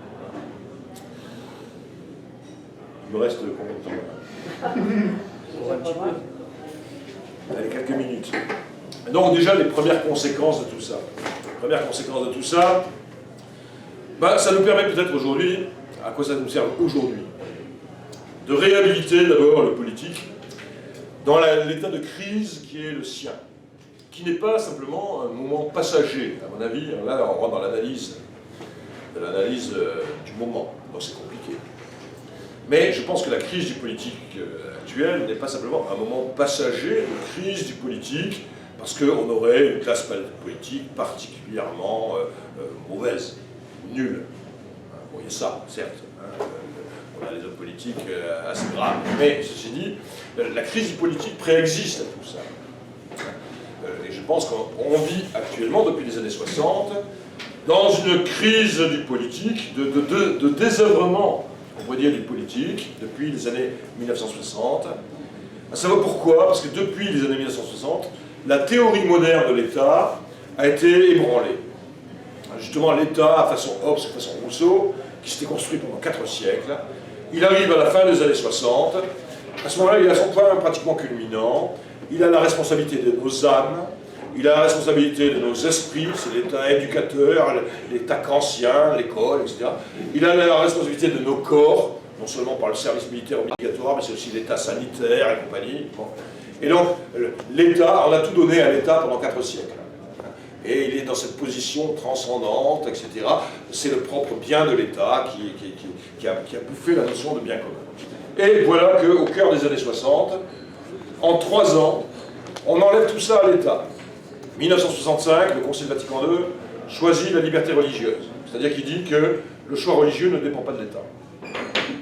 Il me reste combien de temps là? Allez, quelques minutes. Donc déjà, les premières conséquences de tout ça. Les premières conséquences de tout ça, ben, ça nous permet peut-être aujourd'hui, à quoi ça nous sert aujourd'hui? De réhabiliter d'abord le politique dans l'état de crise qui est le sien, qui n'est pas simplement un moment passager, à mon avis. Là, on rentre dans l'analyse du moment, donc c'est compliqué. Mais je pense que la crise du politique actuelle n'est pas simplement un moment passager de crise du politique, parce qu'on aurait une classe politique particulièrement mauvaise, nulle. Bon, il y a ça, certes. On a des hommes politiques assez graves. Mais, ceci dit, la crise du politique préexiste à tout ça. Et je pense qu'on vit actuellement, depuis les années 60, dans une crise du politique, de désœuvrement on pourrait dire du politique, depuis les années 1960. À savoir pourquoi? Parce que depuis les années 1960, la théorie moderne de l'État a été ébranlée. Justement, l'État, façon Hobbes, façon Rousseau, qui s'était construit pendant 4 siècles, il arrive à la fin des années 60. À ce moment-là, il a son point pratiquement culminant. Il a la responsabilité de nos âmes, il a la responsabilité de nos esprits, c'est l'État éducateur, l'État kantien, l'école, etc. Il a la responsabilité de nos corps, non seulement par le service militaire obligatoire, mais c'est aussi l'État sanitaire et compagnie. Bon. Et donc, l'État, on a tout donné à l'État pendant 4 siècles. Et il est dans cette position transcendante, etc. C'est le propre bien de l'État qui a bouffé la notion de bien commun. Et voilà qu'au cœur des années 60, en 3 ans, on enlève tout ça à l'État. 1965, le Concile Vatican II choisit la liberté religieuse. C'est-à-dire qu'il dit que le choix religieux ne dépend pas de l'État.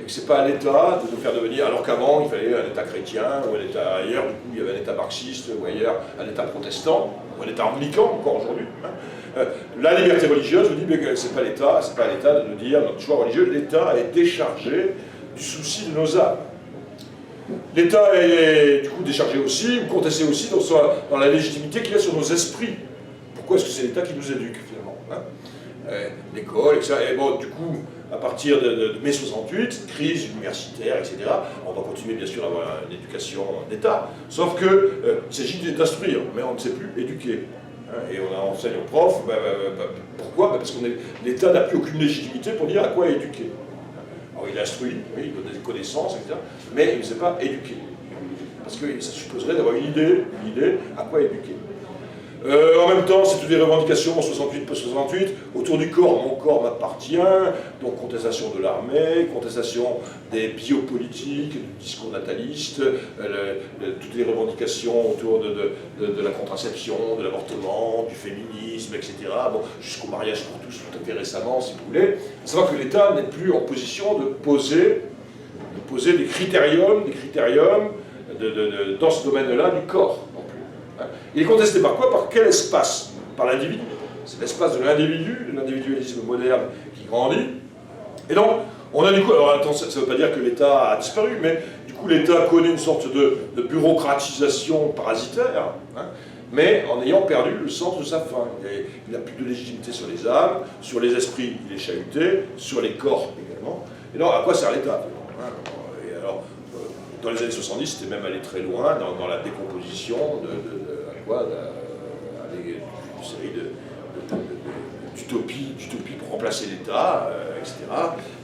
Et que ce n'est pas à l'État de nous faire devenir, alors qu'avant il fallait un État chrétien, ou un État ailleurs, du coup il y avait un État marxiste, ou ailleurs un État protestant, ou un État anglican encore aujourd'hui. La liberté religieuse vous dit que ce n'est pas à l'État de nous dire notre choix religieux, l'État est déchargé du souci de nos âmes. L'État est du coup déchargé aussi, ou contesté aussi dans la légitimité qu'il y a sur nos esprits. Pourquoi est-ce que c'est l'État qui nous éduque finalement, l'école, etc. Et bon, du coup, à partir de mai 68, crise universitaire, etc., on va continuer bien sûr à avoir une éducation d'État, sauf qu'il s'agit d'instruire, mais on ne sait plus éduquer. Et on enseigne aux profs, pourquoi? Parce que l'État n'a plus aucune légitimité pour dire à quoi éduquer. Alors il instruit, oui, il donne des connaissances, etc., mais il ne sait pas éduquer. Parce que ça supposerait d'avoir une idée à quoi éduquer. En même temps, c'est toutes les revendications en 68, post-68, autour du corps. Mon corps m'appartient, donc contestation de l'armée, contestation des biopolitiques, du discours nataliste, toutes les revendications autour de la contraception, de l'avortement, du féminisme, etc. Bon, jusqu'au mariage pour tous, tout à fait récemment, si vous voulez. À savoir que l'État n'est plus en position de poser des critériums dans ce domaine-là du corps. Il est contesté par quoi? Par quel espace? Par l'individu. C'est l'espace de l'individu, de l'individualisme moderne qui grandit. Et donc, on a du coup, alors attends, ça ne veut pas dire que l'État a disparu, mais du coup l'État connaît une sorte de bureaucratisation parasitaire, mais en ayant perdu le sens de sa fin. Il n'a plus de légitimité sur les âmes, sur les esprits, il est chahuté, sur les corps également. Et donc, à quoi sert l'État? Et alors, dans les années 70, c'était même allé très loin dans la décomposition une série d'utopies pour remplacer l'État, etc.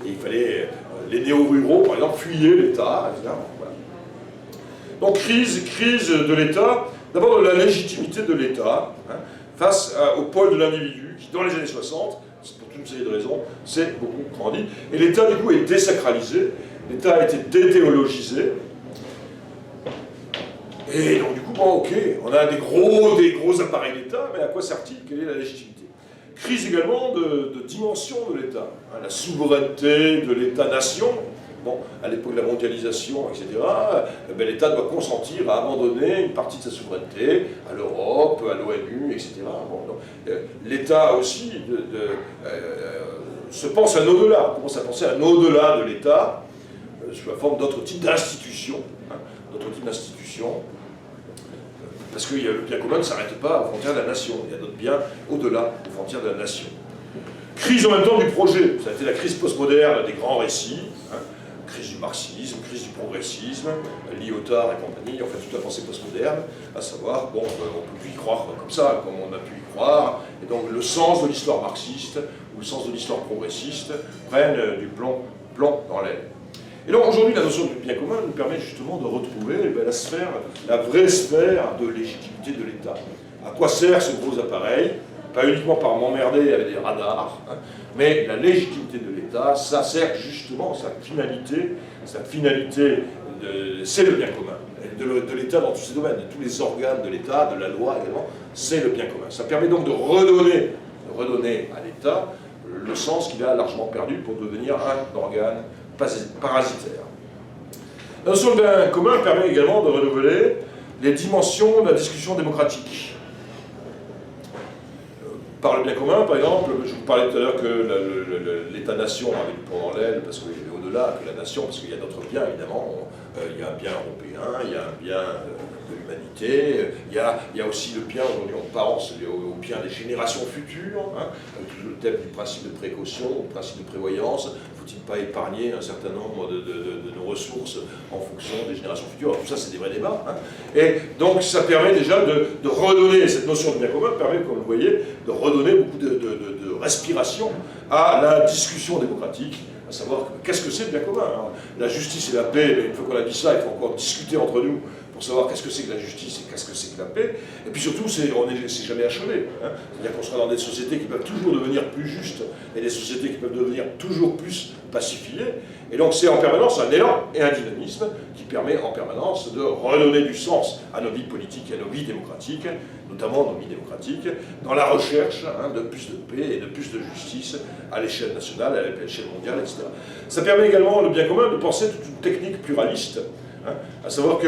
Et il fallait, les néo-ruraux, par exemple, fuyaient l'État, etc. Voilà. Donc crise de l'État, d'abord de la légitimité de l'État, face au pôle de l'individu, qui dans les années 60, pour toute une série de raisons, s'est beaucoup grandi. Et l'État, du coup, est désacralisé, l'État a été déthéologisé. Et donc du coup, bon, ok, on a des gros appareils d'État, mais à quoi sert-il? Quelle est la légitimité? Crise également de dimension de l'État. La souveraineté de l'État-nation, bon, à l'époque de la mondialisation, etc., l'État doit consentir à abandonner une partie de sa souveraineté à l'Europe, à l'ONU, etc. Bon, l'État aussi se pense un au-delà, commence à penser un au-delà de l'État, sous la forme d'autres types d'institutions, parce que le bien commun ne s'arrête pas aux frontières de la nation, il y a d'autres biens au-delà des frontières de la nation. Crise en même temps du projet, ça a été la crise postmoderne des grands récits, crise du marxisme, crise du progressisme, Lyotard et compagnie, en fait toute la pensée postmoderne, à savoir, bon, on ne peut plus y croire comme ça, comme on a pu y croire, et donc le sens de l'histoire marxiste, ou le sens de l'histoire progressiste, prennent du plomb dans l'aile. Et donc aujourd'hui, la notion du bien commun nous permet justement de retrouver la vraie sphère de légitimité de l'État. À quoi sert ce gros appareil? Pas uniquement par m'emmerder avec des radars, mais la légitimité de l'État, ça sert justement, sa finalité, c'est le bien commun. De l'État dans tous ses domaines, de tous les organes de l'État, de la loi également, c'est le bien commun. Ça permet donc de redonner à l'État le sens qu'il a largement perdu pour devenir un organe parasitaire. La notion de bien commun permet également de renouveler les dimensions de la discussion démocratique. Par le bien commun, par exemple, je vous parlais tout à l'heure que l'État-nation avait du plomb dans l'aile parce qu'il y avait au-delà que la nation, parce qu'il y a d'autres biens, évidemment. Il y a un bien européen, il y a un bien de l'humanité, il y a aussi le bien, aujourd'hui on pense au bien des générations futures, hein, avec le thème du principe de précaution, du principe de prévoyance. Faut-il pas épargner un certain nombre de nos ressources en fonction des générations futures? Alors, tout ça, c'est des vrais débats. Hein. Et donc, ça permet déjà de redonner, cette notion de bien commun permet, comme vous le voyez, de redonner beaucoup de respiration à la discussion démocratique, à savoir qu'est-ce que c'est le bien commun. Alors, la justice et la paix, une fois qu'on a dit ça, il faut encore discuter entre nous pour savoir qu'est-ce que c'est que la justice et qu'est-ce que c'est que la paix. Et puis surtout, c'est jamais achevé. Hein. C'est-à-dire qu'on sera dans des sociétés qui peuvent toujours devenir plus justes et des sociétés qui peuvent devenir toujours plus pacifiées. Et donc c'est en permanence un élan et un dynamisme qui permet en permanence de redonner du sens à nos vies politiques et à nos vies démocratiques, notamment nos vies démocratiques, dans la recherche de plus de paix et de plus de justice à l'échelle nationale, à l'échelle mondiale, etc. Ça permet également, le bien commun, de penser toute une technique pluraliste. Hein, à savoir que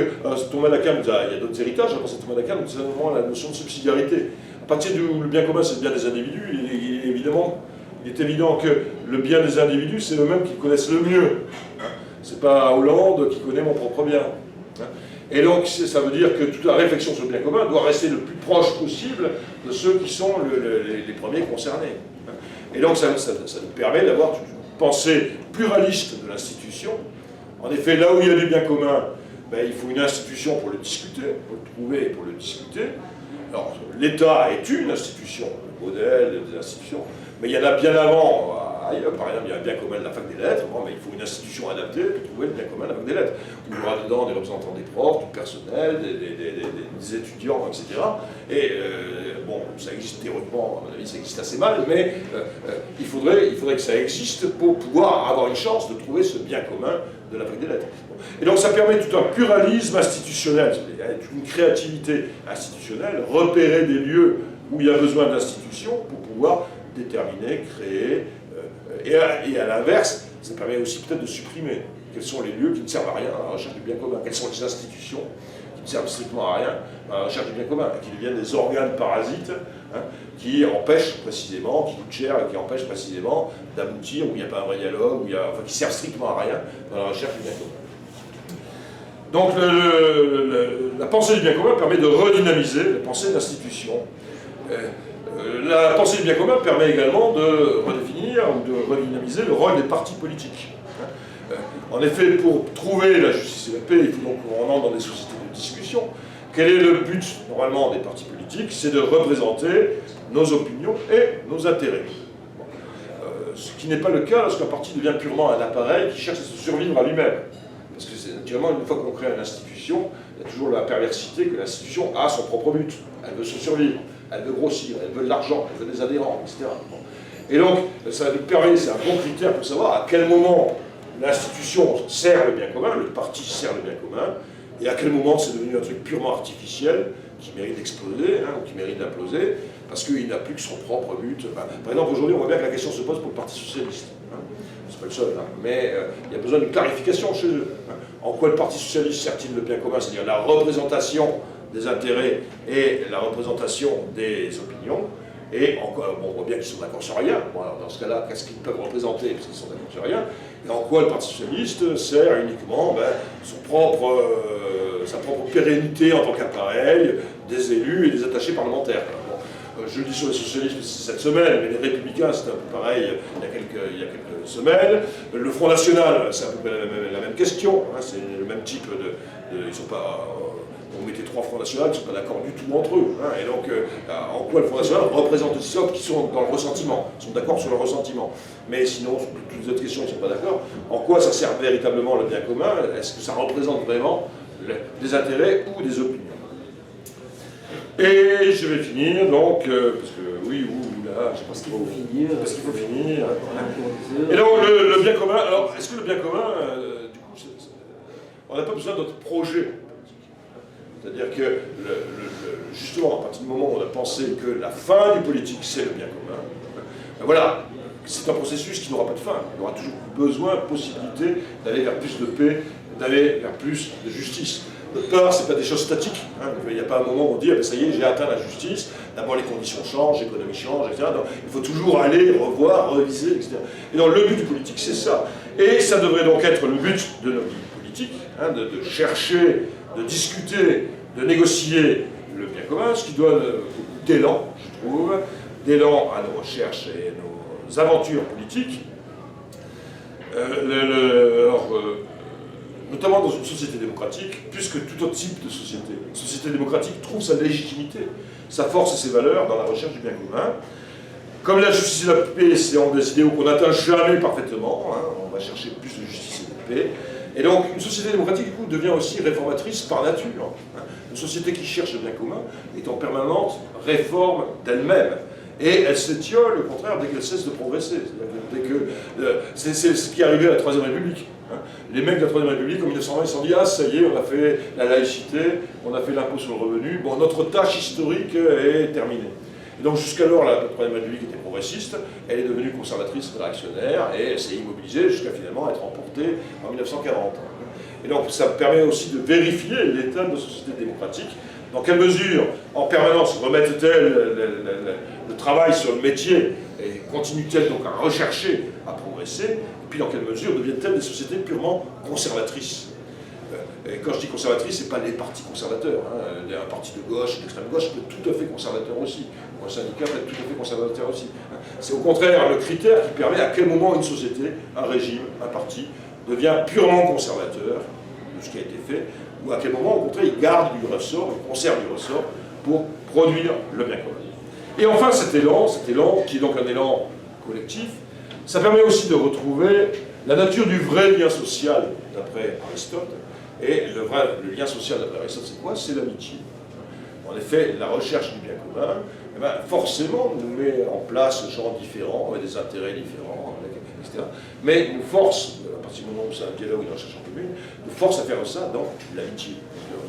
Thomas d'Aquin, il y a d'autres héritages, à penser Thomas d'Aquin, notamment la notion de subsidiarité. À partir du le bien commun, c'est le bien des individus, il est évident que le bien des individus, c'est eux-mêmes qui connaissent le mieux. Hein. C'est pas Hollande qui connaît mon propre bien. Hein. Et donc, ça veut dire que toute la réflexion sur le bien commun doit rester le plus proche possible de ceux qui sont les premiers concernés. Hein. Et donc, ça nous permet d'avoir une pensée pluraliste de l'institution. En effet, là où il y a du bien commun, il faut une institution pour le discuter, pour le trouver et pour le discuter. Alors, l'État est une institution, le modèle des institutions, mais il y en a bien avant, ailleurs. Par exemple, il y a un bien commun de la fac des lettres, mais il faut une institution adaptée pour trouver le bien commun de la fac des lettres. Où il y aura dedans des représentants des profs, du personnel, des étudiants, etc. Et ça existe théoriquement, à mon avis, ça existe assez mal, mais il faudrait que ça existe pour pouvoir avoir une chance de trouver ce bien commun de la fac des lettres. Et donc ça permet tout un pluralisme institutionnel, toute une créativité institutionnelle, repérer des lieux où il y a besoin d'institutions pour pouvoir déterminer, créer, et à l'inverse, ça permet aussi peut-être de supprimer quels sont les lieux qui ne servent à rien à la recherche du bien commun, quelles sont les institutions qui ne servent strictement à rien à la recherche du bien commun, qui deviennent des organes parasites, qui empêchent précisément, qui coûtent cher et qui empêchent précisément d'aboutir, où il n'y a pas un vrai dialogue, qui servent strictement à rien dans la recherche du bien commun. Donc la pensée du bien commun permet de redynamiser la pensée d'institution. La pensée du bien commun permet également de redéfinir ou de redynamiser le rôle des partis politiques. En effet, pour trouver la justice et la paix, il faut donc qu'on entre dans des sociétés de discussion. Quel est le but, normalement, des partis politiques? C'est de représenter nos opinions et nos intérêts. Ce qui n'est pas le cas lorsqu'un parti devient purement un appareil qui cherche à se survivre à lui-même. Parce que c'est naturellement, une fois qu'on crée une institution, il y a toujours la perversité que l'institution a son propre but. Elle veut se survivre, elle veut grossir, elle veut de l'argent, elle veut des adhérents, etc. Et donc, ça nous permet, c'est un bon critère pour savoir à quel moment l'institution sert le bien commun, le parti sert le bien commun, et à quel moment c'est devenu un truc purement artificiel qui mérite d'exploser, ou qui mérite d'imploser, parce qu'il n'a plus que son propre but. Par exemple, aujourd'hui, on voit bien que la question se pose pour le Parti Socialiste. C'est pas le seul, mais il y a besoin d'une clarification chez eux. En quoi le Parti Socialiste sert-il le bien commun? C'est-à-dire la représentation des intérêts et la représentation des opinions. Et on voit bien qu'ils sont d'accord sur rien. Bon, alors dans ce cas-là, qu'est-ce qu'ils peuvent représenter? Parce qu'ils sont d'accord sur rien. Et en quoi le Parti Socialiste sert uniquement sa propre pérennité en tant qu'appareil des élus et des attachés parlementaires. Je le dis sur les socialistes cette semaine, mais les Républicains, c'est un peu pareil il y a quelques semaines. Le Front National, c'est à peu près la même question. C'est le même type ils sont pas... On mettait 3 Fronts Nationaux, ils ne sont pas d'accord du tout entre eux. Et donc, en quoi le Front National représente aussi ceux qui sont dans le ressentiment, sont d'accord sur le ressentiment. Mais sinon, sur toutes les autres questions, ils ne sont pas d'accord. En quoi ça sert véritablement le bien commun? Est-ce que ça représente vraiment des intérêts ou des opinions? Et je vais finir, donc, parce que oui, là, je sais pas ce qu'il faut finir. Parce qu'il faut finir. Et donc, le bien commun, alors, est-ce que le bien commun, du coup, on n'a pas besoin d'autres projets? C'est-à-dire que, justement, à partir du moment où on a pensé que la fin du politique, c'est le bien commun, voilà, c'est un processus qui n'aura pas de fin. Il y aura toujours besoin, possibilité d'aller vers plus de paix, d'aller vers plus de justice. D'autre part, ce n'est pas des choses statiques. Il n'y a pas un moment où on dit ah, ça y est, j'ai atteint la justice, d'abord les conditions changent, l'économie change, etc. Donc, il faut toujours aller, revoir, reviser, etc. Et donc le but du politique, c'est ça. Et ça devrait donc être le but de nos vies politiques, hein, de chercher, de discuter, de négocier le bien commun, ce qui donne beaucoup d'élan, je trouve, d'élan à nos recherches et nos aventures politiques. Notamment dans une société démocratique, plus que tout autre type de société. Une société démocratique trouve sa légitimité, sa force et ses valeurs dans la recherche du bien commun. Comme la justice et la paix, c'est des idéaux qu'on n'atteint jamais parfaitement, hein, on va chercher plus de justice et de paix. Et donc, une société démocratique, du coup, devient aussi réformatrice par nature. Hein. Une société qui cherche le bien commun est en permanente réforme d'elle-même. Et elle s'étiole, au contraire, dès qu'elle cesse de progresser. C'est ce qui est arrivé à la Troisième République. Hein. Les mecs de la Troisième République, en 1920, ils se sont dit « Ah, ça y est, on a fait la laïcité, on a fait l'impôt sur le revenu, bon, notre tâche historique est terminée. » Et donc jusqu'alors, la Troisième République était progressiste, elle est devenue conservatrice réactionnaire, et elle s'est immobilisée jusqu'à finalement être emportée en 1940. Et donc ça permet aussi de vérifier l'état de nos sociétés démocratiques. Dans quelle mesure, en permanence, remettent-elles le travail sur le métier et continuent-elles donc à rechercher, à progresser, et puis dans quelle mesure deviennent-elles des sociétés purement conservatrices. Et quand je dis conservatrice, ce n'est pas les partis conservateurs. Hein. Un parti de gauche, d'extrême gauche, peut être tout à fait conservateur aussi. Un syndicat peut être tout à fait conservateur aussi. C'est au contraire le critère qui permet à quel moment une société, un régime, un parti, devient purement conservateur de ce qui a été fait, ou à quel moment, au contraire, il garde du ressort, il conserve du ressort pour produire le bien commun. Et enfin, cet élan, qui est donc un élan collectif, ça permet aussi de retrouver la nature du vrai lien social, d'après Aristote. Et le lien social d'après Aristote, c'est quoi? C'est l'amitié. En effet, la recherche du bien commun, eh ben, forcément, nous met en place des gens différents, avec des intérêts différents, etc. Mais nous force, à partir du moment où c'est un dialogue, une recherche en commune, nous force à faire ça dans l'amitié.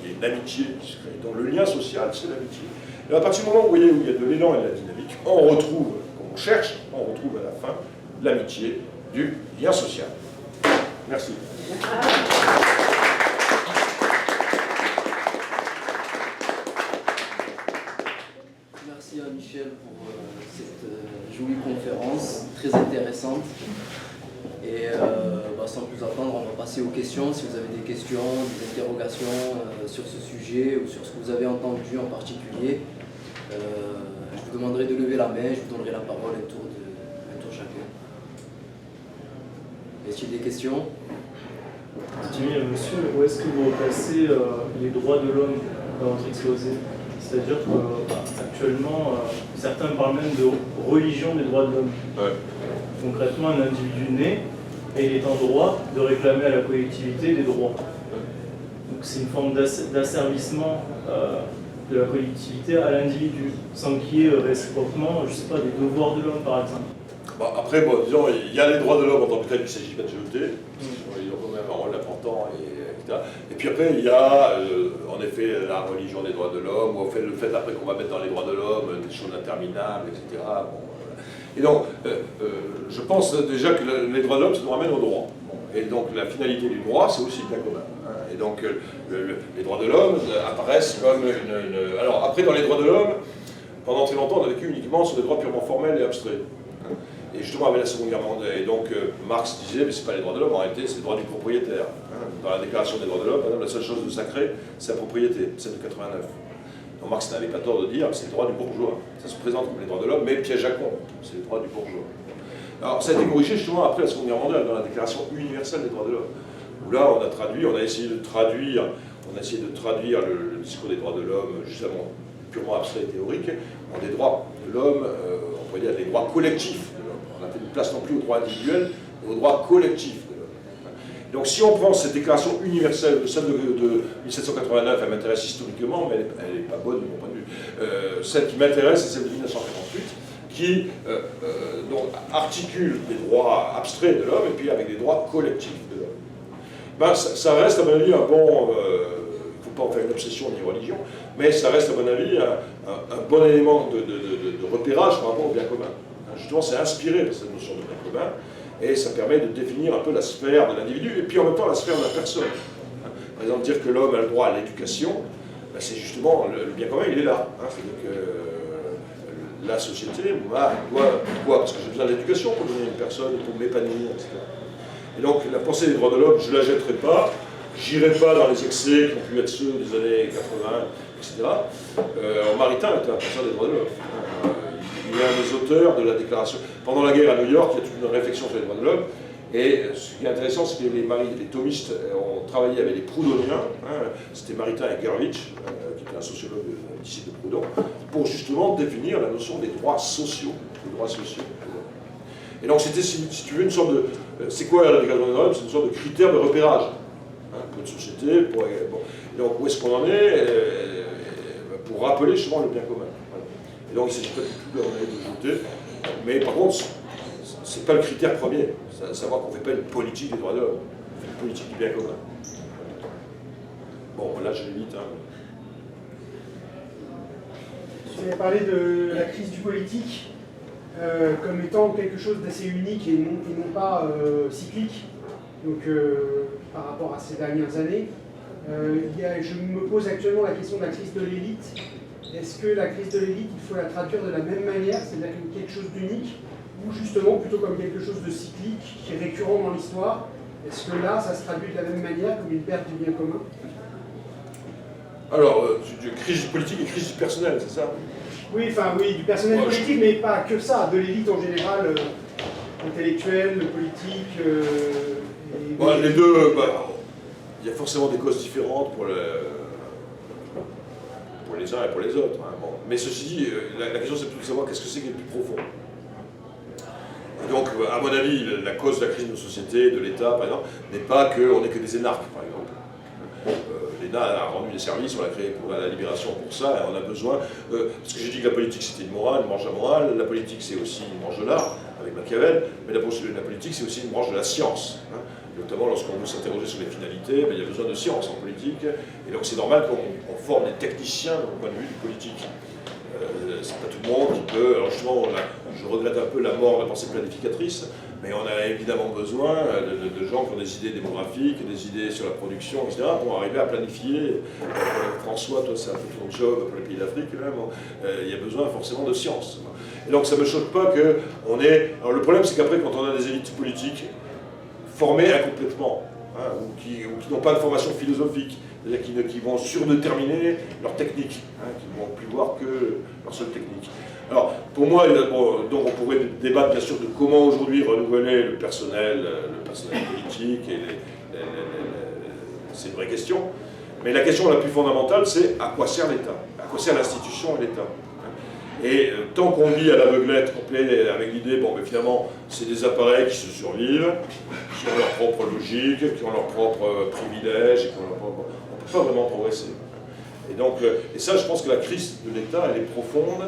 Il y a une amitié qui se crée. Donc le lien social, c'est l'amitié. Et à partir du moment où, vous voyez, où il y a de l'élan et de la dynamique, on retrouve, comme on cherche, on retrouve à la fin l'amitié du lien social. Merci. Merci à Michel pour cette jolie conférence, très intéressante. Et sans plus attendre, on va passer aux questions. Si vous avez des questions, des interrogations sur ce sujet ou sur ce que vous avez entendu en particulier, je vous demanderai de lever la main, je vous donnerai la parole un tour chacun. Est-il des questions? Oui, monsieur, où est-ce que vous replacez les droits de l'homme dans votre exposé? C'est-à-dire qu'actuellement, certains parlent même de religion des droits de l'homme. Ouais. Concrètement, un individu né et il est en droit de réclamer à la collectivité des droits. Donc c'est une forme d'asservissement de la collectivité à l'individu, sans qu'il y ait réciproquement, je ne sais pas, des devoirs de l'homme par exemple. Bon, après, disons, il y a les droits de l'homme en tant que tel, il ne s'agit pas de jeter, ils ont quand même un rôle important, etc. Et puis après, il y a en effet la religion des droits de l'homme, ou le fait après qu'on va mettre dans les droits de l'homme des choses interminables, etc. Bon, et donc, je pense déjà que les droits de l'homme, ça nous ramène au droit. Bon, et donc, la finalité du droit, c'est aussi le bien commun. Hein. Et donc, les droits de l'homme apparaissent comme une... Alors, après, dans les droits de l'homme, pendant très longtemps, on a vécu uniquement sur des droits purement formels et abstraits. Hein. Et justement, avec la Seconde Guerre mondiale, et donc Marx disait, mais ce n'est pas les droits de l'homme, en réalité, c'est le droit du propriétaire. Hein. Dans la Déclaration des droits de l'homme, la seule chose de sacré, c'est la propriété, celle de 89. Donc Marx n'avait pas tort de dire, c'est le droit du bourgeois. Ça se présente comme les droits de l'homme, mais piège à con, c'est le droit du bourgeois. Alors ça a été corrigé justement après la Seconde Guerre mondiale, dans la Déclaration universelle des droits de l'homme. Où là, on a essayé de traduire le discours des droits de l'homme, justement purement abstrait et théorique, en des droits de l'homme, on pourrait dire des droits collectifs de l'homme. On a fait une place non plus aux droits individuels, mais aux droits collectifs de l'homme. Donc si on prend cette déclaration universelle, celle de 1789, elle m'intéresse historiquement, mais elle n'est pas bonne de mon point de vue. Celle qui m'intéresse, c'est celle de 1948, qui donc, articule des droits abstraits de l'homme et puis avec des droits collectifs de l'homme. Ben, ça reste à mon avis un bon... il ne faut pas en faire une obsession ni religion, mais ça reste à mon avis un bon élément de repérage par rapport au bien commun. Justement, c'est inspiré de cette notion de bien commun, et ça permet de définir un peu la sphère de l'individu, et puis en même temps la sphère de la personne. Par exemple, dire que l'homme a le droit à l'éducation, ben c'est justement, le bien commun, il est là. C'est-à-dire que la société doit, pourquoi? Parce que j'ai besoin d'éducation pour devenir une personne, pour m'épanouir, etc. Et donc la pensée des droits de l'homme, je ne la jetterai pas, j'irai pas dans les excès qui ont pu être ceux des années 80, etc. Maritain était un penseur des droits de l'homme. Il est un des auteurs de la déclaration. Pendant la guerre à New York, il y a toute une réflexion sur les droits de l'homme. Et ce qui est intéressant, c'est que les thomistes ont travaillé avec les proudhoniens, c'était Maritain et Gurvitch, qui était un sociologue disciple de Proudhon, pour justement définir la notion des droits sociaux. Et donc c'était, si tu veux, une sorte de... C'est quoi la déclaration des droits de l'homme? C'est une sorte de critère de repérage pour une société. Bon. Et donc où est-ce qu'on en est pour rappeler justement le bien commun. Voilà. Et donc il ne s'agit pas du tout de jeter, mais par contre, c'est pas le critère premier, c'est savoir qu'on ne fait pas une politique des droits de l'homme, on fait une politique du bien commun. Bon, là je l'évite. Vous avez parlé de la crise du politique comme étant quelque chose d'assez unique et non pas cyclique, donc par rapport à ces dernières années. Je me pose actuellement la question de la crise de l'élite. Est-ce que la crise de l'élite, il faut la traduire de la même manière, c'est-à-dire comme quelque chose d'unique, ou justement plutôt comme quelque chose de cyclique, qui est récurrent dans l'histoire? Est-ce que là, ça se traduit de la même manière, comme une perte du bien commun? Alors, crise du politique et crise du personnel, c'est ça? Oui, enfin oui, du personnel politique, mais pas que ça, de l'élite en général, intellectuelle, politique... Les deux, il y a forcément des causes différentes pour les uns et pour les autres. Bon. Mais ceci dit, la question c'est plutôt de savoir qu'est-ce que c'est qui est le plus profond. Et donc, à mon avis, la cause de la crise de nos sociétés, de l'État, par exemple, n'est pas qu'on n'est que des énarques, par exemple. L'État a rendu des services, on l'a créé pour la libération pour ça, et on a besoin... parce que j'ai dit que la politique c'était une morale, une branche de la morale, la politique c'est aussi une branche de l'art, avec Machiavel, mais la politique c'est aussi une branche de la science. Notamment lorsqu'on veut s'interroger sur les finalités, il y a besoin de science en politique, et donc c'est normal qu'on forme des techniciens au point de vue du politique. C'est pas tout le monde qui peut... Alors justement, je regrette un peu la mort de la pensée planificatrice, mais on a évidemment besoin de gens qui ont des idées démographiques, des idées sur la production, etc., pour arriver à planifier. François, toi c'est un peu ton job pour les pays d'Afrique, il y a besoin forcément de science. Et donc ça ne me choque pas qu'on ait... Alors le problème c'est qu'après, quand on a des élites politiques formées incomplètement, ou qui n'ont pas de formation philosophique, c'est-à-dire qui vont surdéterminer leur technique, qui ne vont plus voir que leur seule technique. Alors, pour moi, donc on pourrait débattre bien sûr de comment aujourd'hui renouveler le personnel politique, c'est une vraie question, mais la question la plus fondamentale, c'est à quoi sert l'État, à quoi sert l'institution et l'État. Et tant qu'on vit à l'aveuglette complet avec l'idée, finalement, c'est des appareils qui se survivent, qui ont leur propre logique, qui ont leurs propres privilèges, on ne peut pas vraiment progresser. Et donc, et ça, je pense que la crise de l'État, elle est profonde,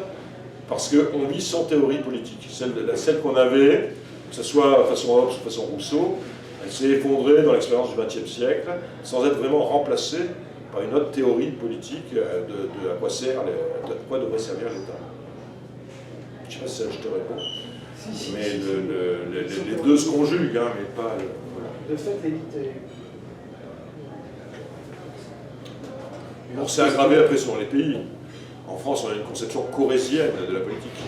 parce qu'on vit sans théorie politique. Celle qu'on avait, que ce soit façon Hobbes ou façon Rousseau, elle s'est effondrée dans l'expérience du XXe siècle, sans être vraiment remplacée par une autre théorie politique de à quoi devrait servir l'État. Je ne sais pas si ça, je te réponds. Mais les deux se conjuguent, mais pas... Voilà. De fait, l'élite est... On s'est aggravé après sur les pays. En France, on a une conception corrézienne de la politique.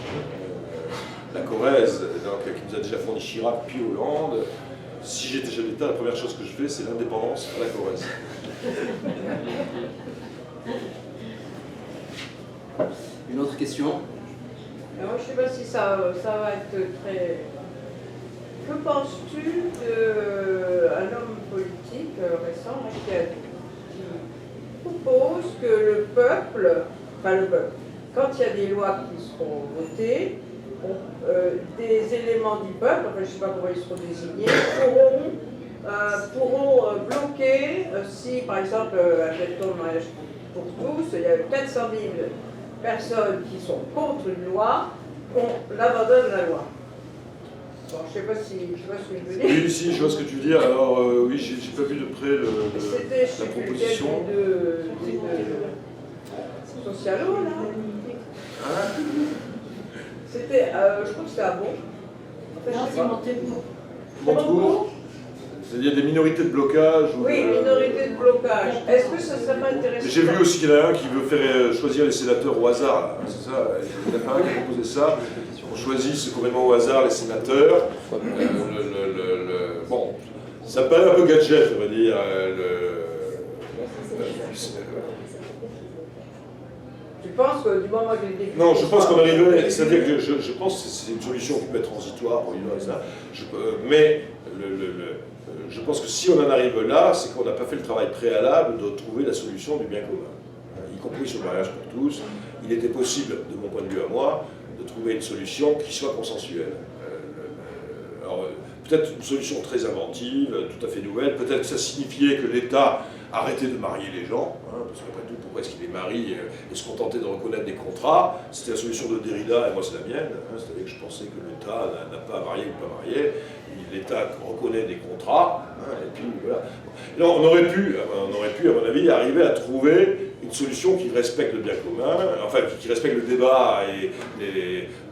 La Corrèze, qui nous a déjà fourni Chirac puis Hollande. Si j'étais chef d'État, la première chose que je fais, c'est l'indépendance à la Corrèze. Une autre question? Alors, je ne sais pas si ça va être très... Que penses-tu d'un homme politique récent qui propose que le peuple, quand il y a des lois qui seront votées, des éléments du peuple, je ne sais pas comment ils seront désignés, pourront bloquer, si par exemple, admettons le mariage pour tous, il y a 400 000 personnes qui sont contre une loi, on abandonne la loi. Bon, je ne sais pas si je vois ce que je veux dire. Oui, si, je vois ce que tu veux dire. Alors, oui, j'ai pas vu de près la proposition. Socialo, là. C'était, je crois que c'était à Bon. Non, c'est Montebourg. Montebourg, c'est-à-dire des minorités de blocage. Oui, minorités de blocage. Est-ce que ça serait pas intéressant? J'ai vu aussi qu'il y en a un qui veut faire choisir les sénateurs au hasard. C'est ça, il y en a un qui a proposé ça. On choisit complètement au hasard les sénateurs. Bon, Ça me paraît un peu gadget, on va dire. Tu penses que du moment que les députés... Non, je pense qu'on arriverait, c'est-à-dire que je pense que c'est une solution qui peut être transitoire, mais je pense que si on en arrive là, c'est qu'on n'a pas fait le travail préalable de trouver la solution du bien commun, y compris sur le mariage pour tous. Il était possible, de mon point de vue à moi, de trouver une solution qui soit consensuelle. Alors, peut-être une solution très inventive, tout à fait nouvelle, peut-être que ça signifiait que l'État arrêtait de marier les gens, parce qu'après tout, pourquoi est-ce qu'il les marie et se contenter de reconnaître des contrats? C'était la solution de Derrida, et moi c'est la mienne, c'est-à-dire que je pensais que l'État n'a pas à marier ou pas marier, l'État reconnaît des contrats, et puis voilà. Là, on aurait pu, à mon avis, arriver à trouver une solution qui respecte le bien commun, enfin qui respecte le débat,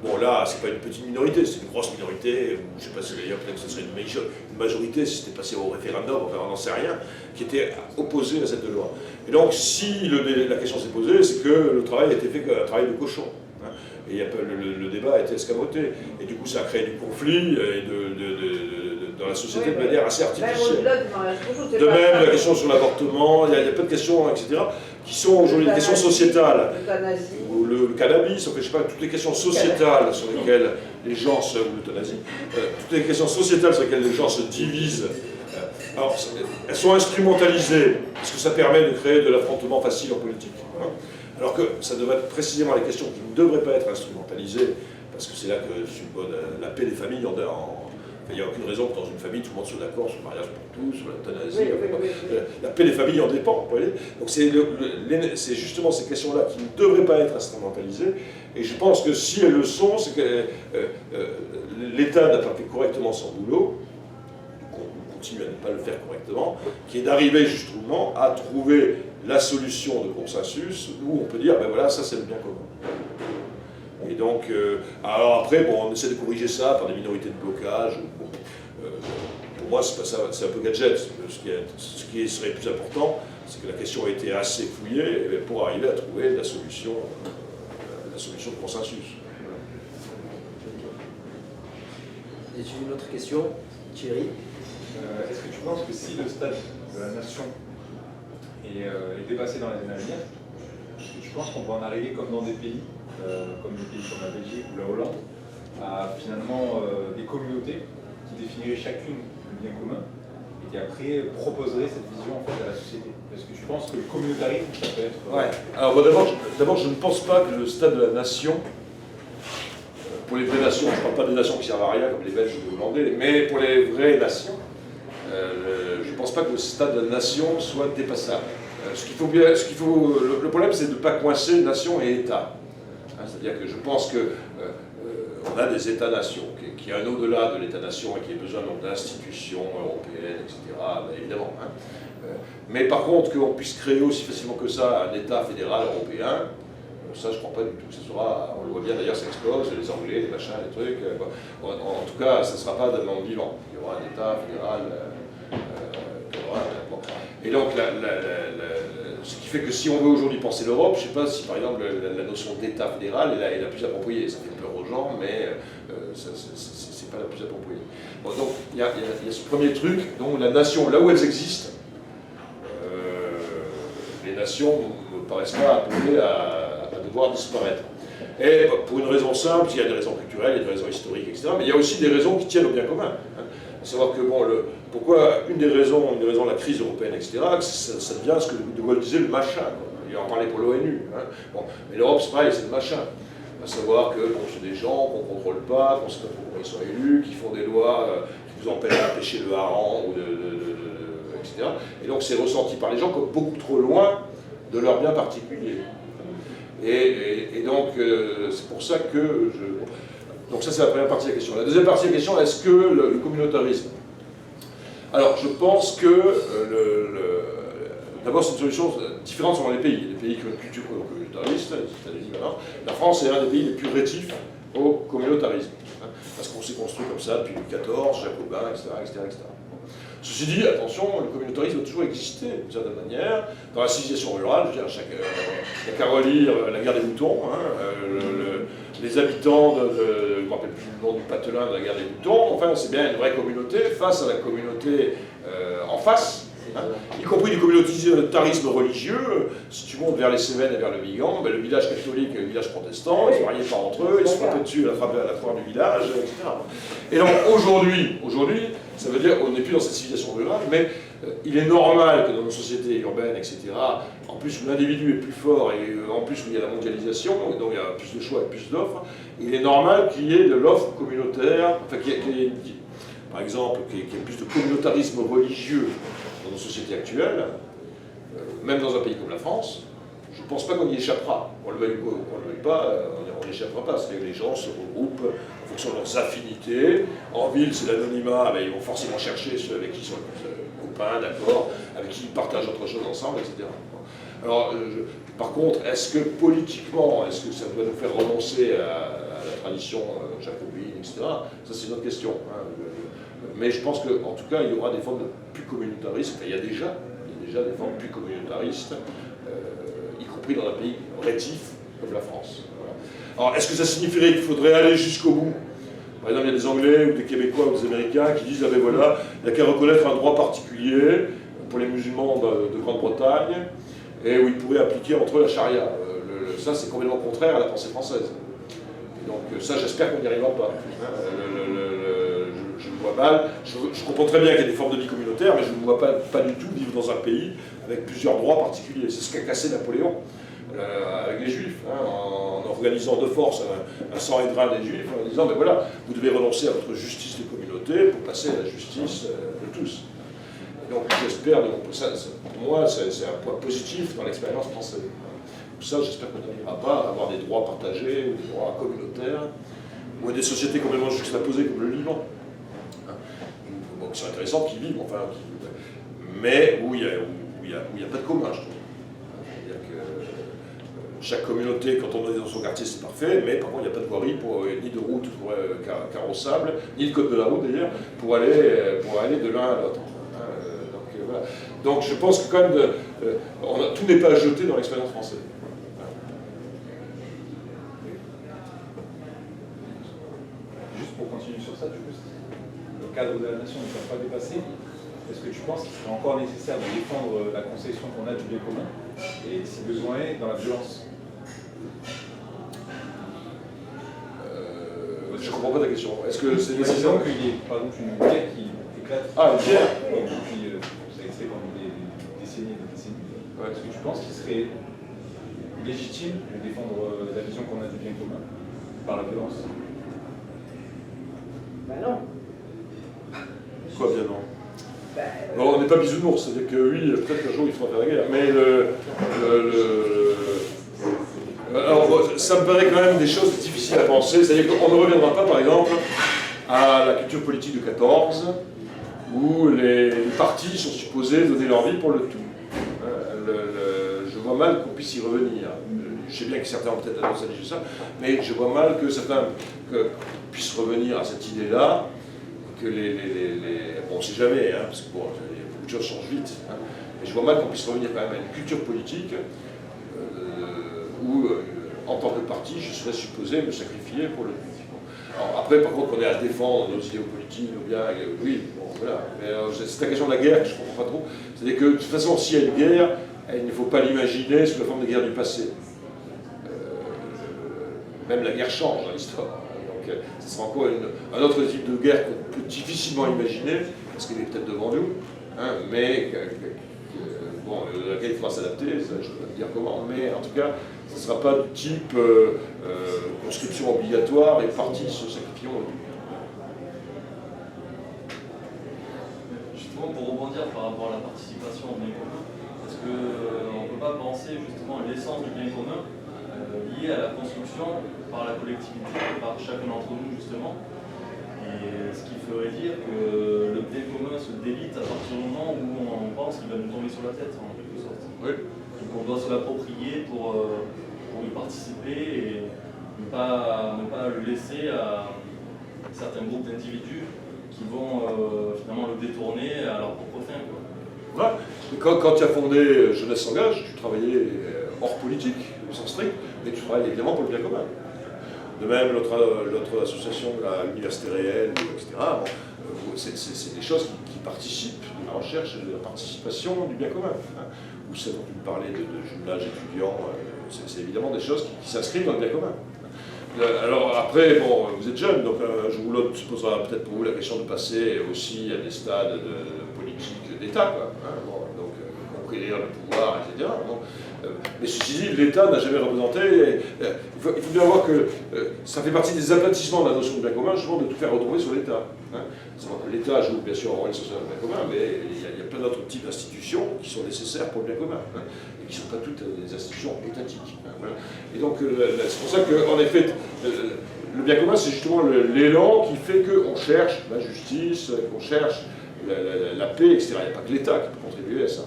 bon là, c'est pas une petite minorité, c'est une grosse minorité, je sais pas si d'ailleurs peut-être que ce serait une majorité si c'était passé au référendum, enfin on n'en sait rien, qui était opposée à cette loi. Et donc si la question s'est posée, c'est que le travail a été fait comme un travail de cochon. Et le débat a été escamoté. Et du coup, ça a créé du conflit dans la société de manière assez artificielle. De même, la question sur l'avortement, il y a plein de questions, etc., qui sont aujourd'hui des questions sociétales. Ou le cannabis, enfin, je sais pas, toutes les questions sociétales sur lesquelles les gens se... ou l'euthanasie, toutes les questions sociétales sur lesquelles les gens se divisent. Alors, elles sont instrumentalisées, parce que ça permet de créer de l'affrontement facile en politique. Alors que ça devrait être précisément les questions qui ne devraient pas être instrumentalisées, parce que c'est là que la paix des familles, il n'y a aucune raison que dans une famille tout le monde soit d'accord sur le mariage pour tous, sur l'euthanasie. La paix des familles en dépend, vous voyez. Donc c'est justement ces questions-là qui ne devraient pas être instrumentalisées, et je pense que si elles le sont, c'est que l'État n'a pas fait correctement son boulot, continue à ne pas le faire correctement, qui est d'arriver justement à trouver la solution de consensus où on peut dire, ben voilà, ça c'est le bien commun. Et donc, alors après, bon, on essaie de corriger ça par des minorités de blocage. Bon, pour moi, c'est pas ça, c'est un peu gadget. Ce qui serait plus important, c'est que la question a été assez fouillée pour arriver à trouver la solution de consensus. Et j'ai une autre question, Thierry. Est-ce que tu penses que si le stade de la nation est dépassé dans les années à venir, est-ce que tu penses qu'on va en arriver comme dans des pays, comme la Belgique ou la Hollande, à finalement des communautés qui définiraient chacune le bien commun et qui après proposeraient cette vision en fait, à la société? Est-ce que tu penses que le communautarisme, ça peut être... Ouais. Alors bon, d'abord, je ne pense pas que le stade de la nation, pour les vraies nations, je ne parle pas des nations qui servent à rien comme les Belges ou les Hollandais, mais pour les vraies nations, je ne pense pas que le stade de la nation soit dépassable. Le problème, c'est de ne pas coincer nation et État. C'est-à-dire que je pense qu'on a des États-nations, qui est un au-delà de l'État-nation et qui a besoin d'institutions européennes, etc., évidemment. Mais par contre, qu'on puisse créer aussi facilement que ça un État fédéral européen, ça, je ne crois pas du tout que ce sera. On le voit bien d'ailleurs, ça explose, les Anglais, les machins, les trucs. En tout cas, ça ne sera pas d'un monde vivant. Il y aura un État fédéral. Et donc, ce qui fait que si on veut aujourd'hui penser l'Europe, je ne sais pas si par exemple la notion d'État fédéral est la plus appropriée. Ça fait peur aux gens, mais ce n'est pas la plus appropriée. Bon, donc, il y a ce premier truc, donc la nation, là où elles existent, les nations ne me paraissent pas appelées à devoir disparaître. Et pour une raison simple, il y a des raisons culturelles, il y a des raisons historiques, etc. Mais il y a aussi des raisons qui tiennent au bien commun. À savoir que, bon, pourquoi une des raisons de la crise européenne, etc., ça devient ce que De Gaulle disait, le machin. Il en parlait pour l'ONU. Bon, mais l'Europe, c'est pareil, c'est le machin. À savoir que bon, c'est des gens qu'on ne contrôle pas, qu'on ne sait pas pourquoi ils sont élus, qui font des lois qui vous empêchent de pêcher le hareng, etc. Et donc c'est ressenti par les gens comme beaucoup trop loin de leur bien particulier. Et donc, c'est pour ça que Donc ça, c'est la première partie de la question. La deuxième partie de la question, est-ce que le communautarisme... Alors, je pense que d'abord, c'est une solution différente selon les pays. Il y a des pays qui ont une culture communautariste, les États-Unis maintenant. La France est un des pays les plus rétifs au communautarisme. Parce qu'on s'est construit comme ça depuis Louis XIV, Jacobin, etc. Ceci dit, attention, le communautarisme a toujours existé d'une certaine manière. Dans la civilisation rurale, je veux dire, il n'y a qu'à relire La guerre des moutons, les habitants je ne me rappelle plus le nom du patelin de la guerre des boutons, enfin c'est bien une vraie communauté face à la communauté en face, hein, y compris du communautarisme religieux. Si tu montes vers les Cévennes et vers le Vigan, ben, le village catholique et le village protestant, ils ne se mariaient pas entre eux, ils se frappaient dessus, ils frappaient à la foire du village, etc. Et donc aujourd'hui, ça veut dire qu'on n'est plus dans cette civilisation rurale, mais il est normal que dans nos sociétés urbaines, etc., en plus où l'individu est plus fort et en plus où il y a la mondialisation, et donc il y a plus de choix et plus d'offres, il est normal qu'il y ait de l'offre communautaire, enfin par exemple, qu'il y ait plus de communautarisme religieux dans nos sociétés actuelles, même dans un pays comme la France. Je ne pense pas qu'on y échappera. On le veuille pas, on n'y échappera pas. C'est-à-dire que les gens se regroupent en fonction de leurs affinités. En ville, c'est l'anonymat, ils vont forcément chercher ceux avec qui ils sont copains, d'accord, avec qui ils partagent autre chose ensemble, etc. Alors, par contre, est-ce que politiquement, est-ce que ça doit nous faire renoncer à la tradition jacobine, etc. Ça, c'est une autre question. Hein. Mais je pense qu'en tout cas, il y aura des formes plus communautaristes. Enfin, il y a déjà des formes plus communautaristes, y compris dans un pays rétif comme la France. Voilà. Alors, est-ce que ça signifierait qu'il faudrait aller jusqu'au bout? Par exemple, il y a des Anglais ou des Québécois ou des Américains qui disent « Ah ben voilà, il n'y a qu'à reconnaître un droit particulier pour les musulmans de Grande-Bretagne et où ils pourraient appliquer entre eux la charia. » Ça, c'est complètement contraire à la pensée française. Et donc ça, j'espère qu'on n'y arrivera pas. Je me vois mal. Je comprends très bien qu'il y a des formes de vie communautaire, mais je ne me vois pas du tout vivre dans un pays avec plusieurs droits particuliers. C'est ce qu'a cassé Napoléon avec les Juifs, hein, en organisant de force un Sanhédrin des Juifs, en disant, ben voilà, vous devez renoncer à votre justice de communauté pour passer à la justice de tous. Et donc j'espère, pour moi, c'est un point positif dans l'expérience française. Pour ça, j'espère qu'on n'arrivera pas à avoir des droits partagés, ou des droits communautaires, ou à des sociétés complètement juxtaposées comme le Liban. Hein, bon, qui sont intéressantes, qui vivent, enfin, mais où il n'y a pas de commun, je trouve. C'est-à-dire que chaque communauté, quand on est dans son quartier, c'est parfait, mais par contre, il n'y a pas de voirie, ni de route carrossable, ni de code de la route d'ailleurs, pour aller de l'un à l'autre. Voilà. Donc je pense que quand même, tout n'est pas à jeter dans l'expérience française. Juste pour continuer sur ça, du coup, le cadre de la nation ne peut pas dépasser. Est-ce que tu penses qu'il serait encore nécessaire de défendre la conception qu'on a du bien commun et, si besoin est, dans la violence? Je ne comprends pas ta question. Est-ce que c'est nécessaire qu'il y ait, par exemple, une guerre qui éclate? Ah, une guerre depuis, ça a été pendant des décennies et des décennies. Ouais. Est-ce que tu penses qu'il serait légitime de défendre la vision qu'on a du bien commun par la violence? Ben non. Quoi, bien non? Non, on n'est pas bisounours, c'est-à-dire que oui, peut-être qu'un jour il faudra faire la guerre, mais alors, ça me paraît quand même des choses difficiles à penser, c'est-à-dire qu'on ne reviendra pas, par exemple, à la culture politique de 14, où les partis sont supposés donner leur vie pour le tout. Je vois mal qu'on puisse y revenir. Je sais bien que certains ont peut-être nostalgié ça, mais je vois mal que certains puissent revenir à cette idée-là, que bon, on ne sait jamais, hein, parce que bon, beaucoup de choses changent vite, hein, mais je vois mal qu'on puisse revenir quand même à une culture politique où, en tant que parti, je serais supposé me sacrifier pour le but. Alors, après, par contre, on est à défendre nos idéaux politiques, nos biens, oui, bon, voilà. Mais c'est la question de la guerre que je ne comprends pas trop. C'est-à-dire que, de toute façon, s'il y a une guerre, il ne faut pas l'imaginer sous la forme de guerre du passé. Même la guerre change dans l'histoire. Donc, ce sera encore un autre type de guerre qu'on peut difficilement imaginer, parce qu'elle est peut-être devant nous, hein, mais bon, laquelle il faudra s'adapter, ça, je ne peux pas te dire comment, mais en tout cas, ce ne sera pas du type conscription obligatoire et partis se sacrifiant. Justement, pour rebondir par rapport à la participation au bien commun, est-ce qu'on ne peut pas penser justement à l'essence du bien commun liée à la construction par la collectivité, par chacun d'entre nous justement, et ce qui ferait dire que le bien commun se délite à partir du moment où on pense qu'il va nous tomber sur la tête, en quelque sorte. Oui. Donc on doit se l'approprier pour y participer et ne pas le laisser à certains groupes d'individus qui vont finalement le détourner à leur propre fin. Voilà. Quand tu as fondé Jeunesse s'engage, tu travaillais hors politique, au sens strict, mais tu travaillais évidemment pour le bien commun. De même, l'autre association, l'Université réelle, etc. Bon, c'est des choses qui participent de la recherche et de la participation du bien commun. Hein. Ou ça dont tu me parlais de jumelage étudiant, c'est évidemment des choses qui s'inscrivent dans le bien commun. Alors après, bon, vous êtes jeune, donc un jour ou l'autre se posera peut-être pour vous la question de passer aussi à des stades de politique d'État, quoi. Hein, bon, donc conquérir le pouvoir, etc. Bon. Mais ceci dit, l'État n'a jamais représenté. Il faut bien voir que ça fait partie des aplatissements de la notion de bien commun, justement, de tout faire retomber sur l'État. Hein. L'État joue bien sûr un rôle essentiel dans le bien commun, mais il y a plein d'autres types d'institutions qui sont nécessaires pour le bien commun, hein, et qui ne sont pas toutes des institutions étatiques. Hein, voilà. Et donc, c'est pour ça qu'en effet, le bien commun, c'est justement l'élan qui fait qu'on cherche la justice, qu'on cherche la paix, etc. Il n'y a pas que l'État qui peut contribuer à ça.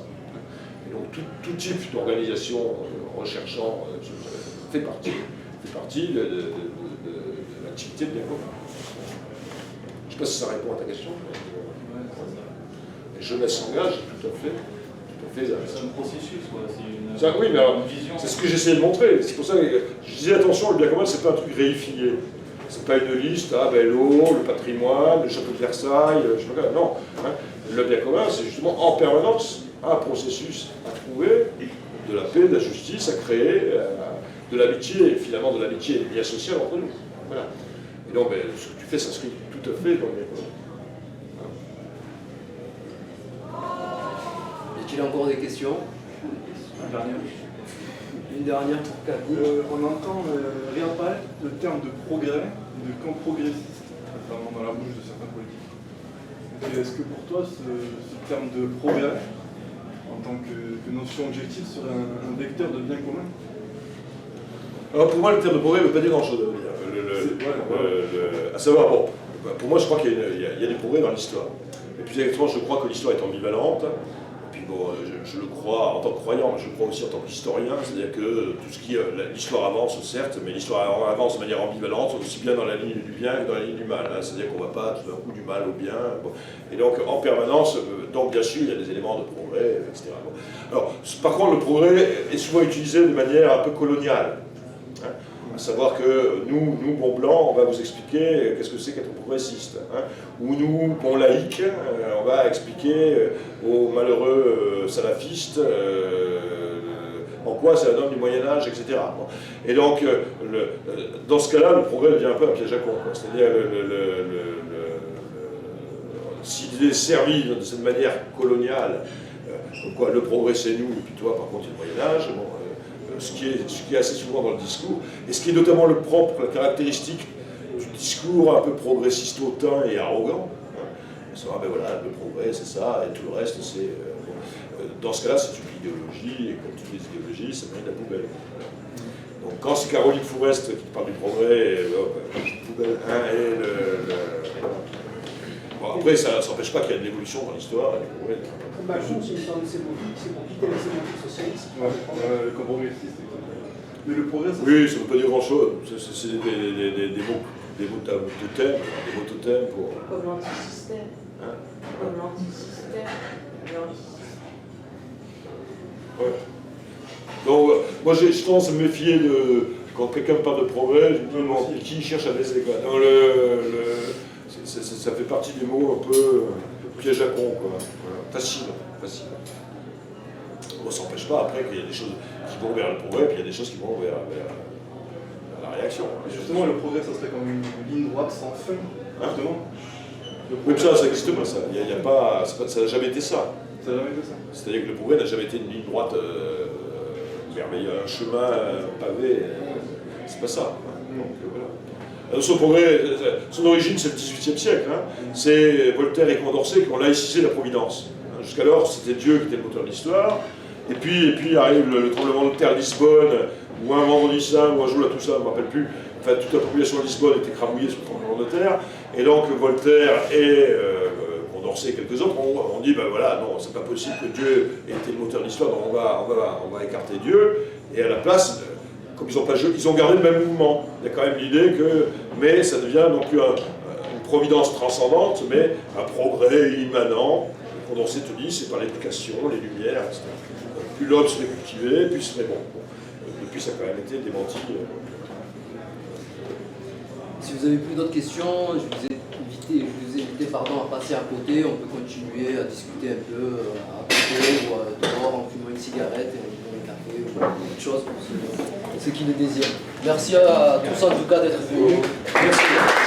Et donc tout type d'organisation recherchant fait partie de l'activité de bien commun. Je ne sais pas si ça répond à ta question. Et jeunesse s'engage, tout à fait. C'est un processus, quoi. Oui, mais alors, une vision. c'est ce que j'essaie de montrer. C'est pour ça que je disais attention, le bien commun, c'est pas un truc réifié. C'est pas une liste, l'eau, le patrimoine, le château de Versailles, je sais pas quoi. Non. Hein. Le bien commun, c'est justement en permanence un processus à trouver, de la paix, de la justice, à créer, de l'amitié, et finalement de l'amitié et des liens sociaux entre nous. Voilà. Et donc, ce que tu fais s'inscrit tout à fait dans le bien commun. Y a-t-il encore des questions? Une dernière pour Camille. On entend réapparaître le terme de progrès, de camp progressiste, notamment dans la bouche de certains politiques. Est-ce que pour toi, ce terme de progrès, en tant que notion objective, serait un vecteur de bien commun? Alors pour moi, le terme de progrès ne veut pas dire grand-chose. À savoir, bon, pour moi, je crois qu'il y a des progrès dans l'histoire. Et puis exactement, je crois que l'histoire est ambivalente. Et puis bon, je le crois en tant que croyant, mais je le crois aussi en tant qu'historien. C'est-à-dire que tout ce qui, l'histoire avance, certes, mais l'histoire avance de manière ambivalente, aussi bien dans la ligne du bien que dans la ligne du mal. Hein. C'est-à-dire qu'on ne va pas tout d'un coup du mal au bien. Bon. Et donc, en permanence, donc bien sûr, il y a des éléments de progrès, etc. Bon. Alors, par contre, le progrès est souvent utilisé de manière un peu coloniale. Hein. À savoir que nous, bons blancs, on va vous expliquer qu'est-ce que c'est qu'être progressiste. Hein. Ou nous, bons laïcs, on va expliquer aux malheureux salafistes en quoi c'est un homme du Moyen-Âge, etc. Bon. Et donc, dans ce cas-là, le progrès devient un peu un piège à con. C'est-à-dire, s'il est servi de cette manière coloniale, comme quoi le progrès c'est nous, et puis toi, par contre, c'est le Moyen-Âge, bon, ce qui est assez souvent dans le discours, et ce qui est notamment le propre, la caractéristique du discours un peu progressiste hautain et arrogant. Hein. Ben voilà, le progrès c'est ça, et tout le reste c'est... dans ce cas-là, c'est une idéologie, et comme toutes les idéologies, ça mène à la poubelle. Voilà. Donc quand c'est Caroline Fourest qui parle du progrès, poubelle, hein, et bon, après, ça n'empêche pas qu'il y a de l'évolution dans l'histoire. Bah, je trouve que c'est pour quitter le sémantique socialiste. Le camp progressiste. Mais le progrès, ça... Oui, ça ne veut pas dire grand-chose. C'est des mots totems pour... Comme l'antisystème. Hein? Comme l'antisystème. Ouais. Donc, moi j'ai tendance à me méfier de... Quand quelqu'un me parle de progrès, je me dis, non, qui cherche à baisser quoi. Donc, ça fait partie des mots un peu piège à con, quoi. Voilà. Facile. Bon, ça n'empêche pas après qu'il y a des choses qui vont vers le progrès, puis il y a des choses qui vont vers la réaction. Et justement, le progrès, ça serait comme une ligne droite sans fin, justement. Oui, mais ça n'existe pas, ça. Ça n'a jamais été ça. Ça n'a jamais été ça. C'est-à-dire que le progrès n'a jamais été une ligne droite merveilleuse, un chemin pavé. C'est pas ça. Donc, voilà. La notion de progrès, son origine, c'est le XVIIIe siècle. Hein. C'est Voltaire et Condorcet qui ont laïcisé la Providence. Hein. Jusqu'alors, c'était Dieu qui était le moteur de l'histoire. Et puis arrive le tremblement de terre à Lisbonne, ou un vendredi saint, ou un jour là, tout ça, je ne me rappelle plus. Enfin, toute la population de Lisbonne était écrabouillée sous le tremblement de terre. Et donc, Voltaire et Condorcet et quelques autres ont dit, ben voilà, non, c'est pas possible que Dieu ait été le moteur de l'histoire, donc on va écarter Dieu. Et à la place, comme ils ont gardé le même mouvement. Il y a quand même l'idée que, mais ça devient non plus une providence transcendante, mais un progrès immanent. Condorcet te dit, c'est par l'éducation, les lumières, etc. Plus l'homme serait cultivé, plus il serait bon. Depuis, ça a quand même été démenti. Si vous avez plus d'autres questions, je vous ai invité à passer à côté. On peut continuer à discuter un peu à côté ou dehors en fumant une cigarette et en buvant un café ou autre chose pour ceux qui le désirent. Merci à tous en tout cas d'être venus. Merci.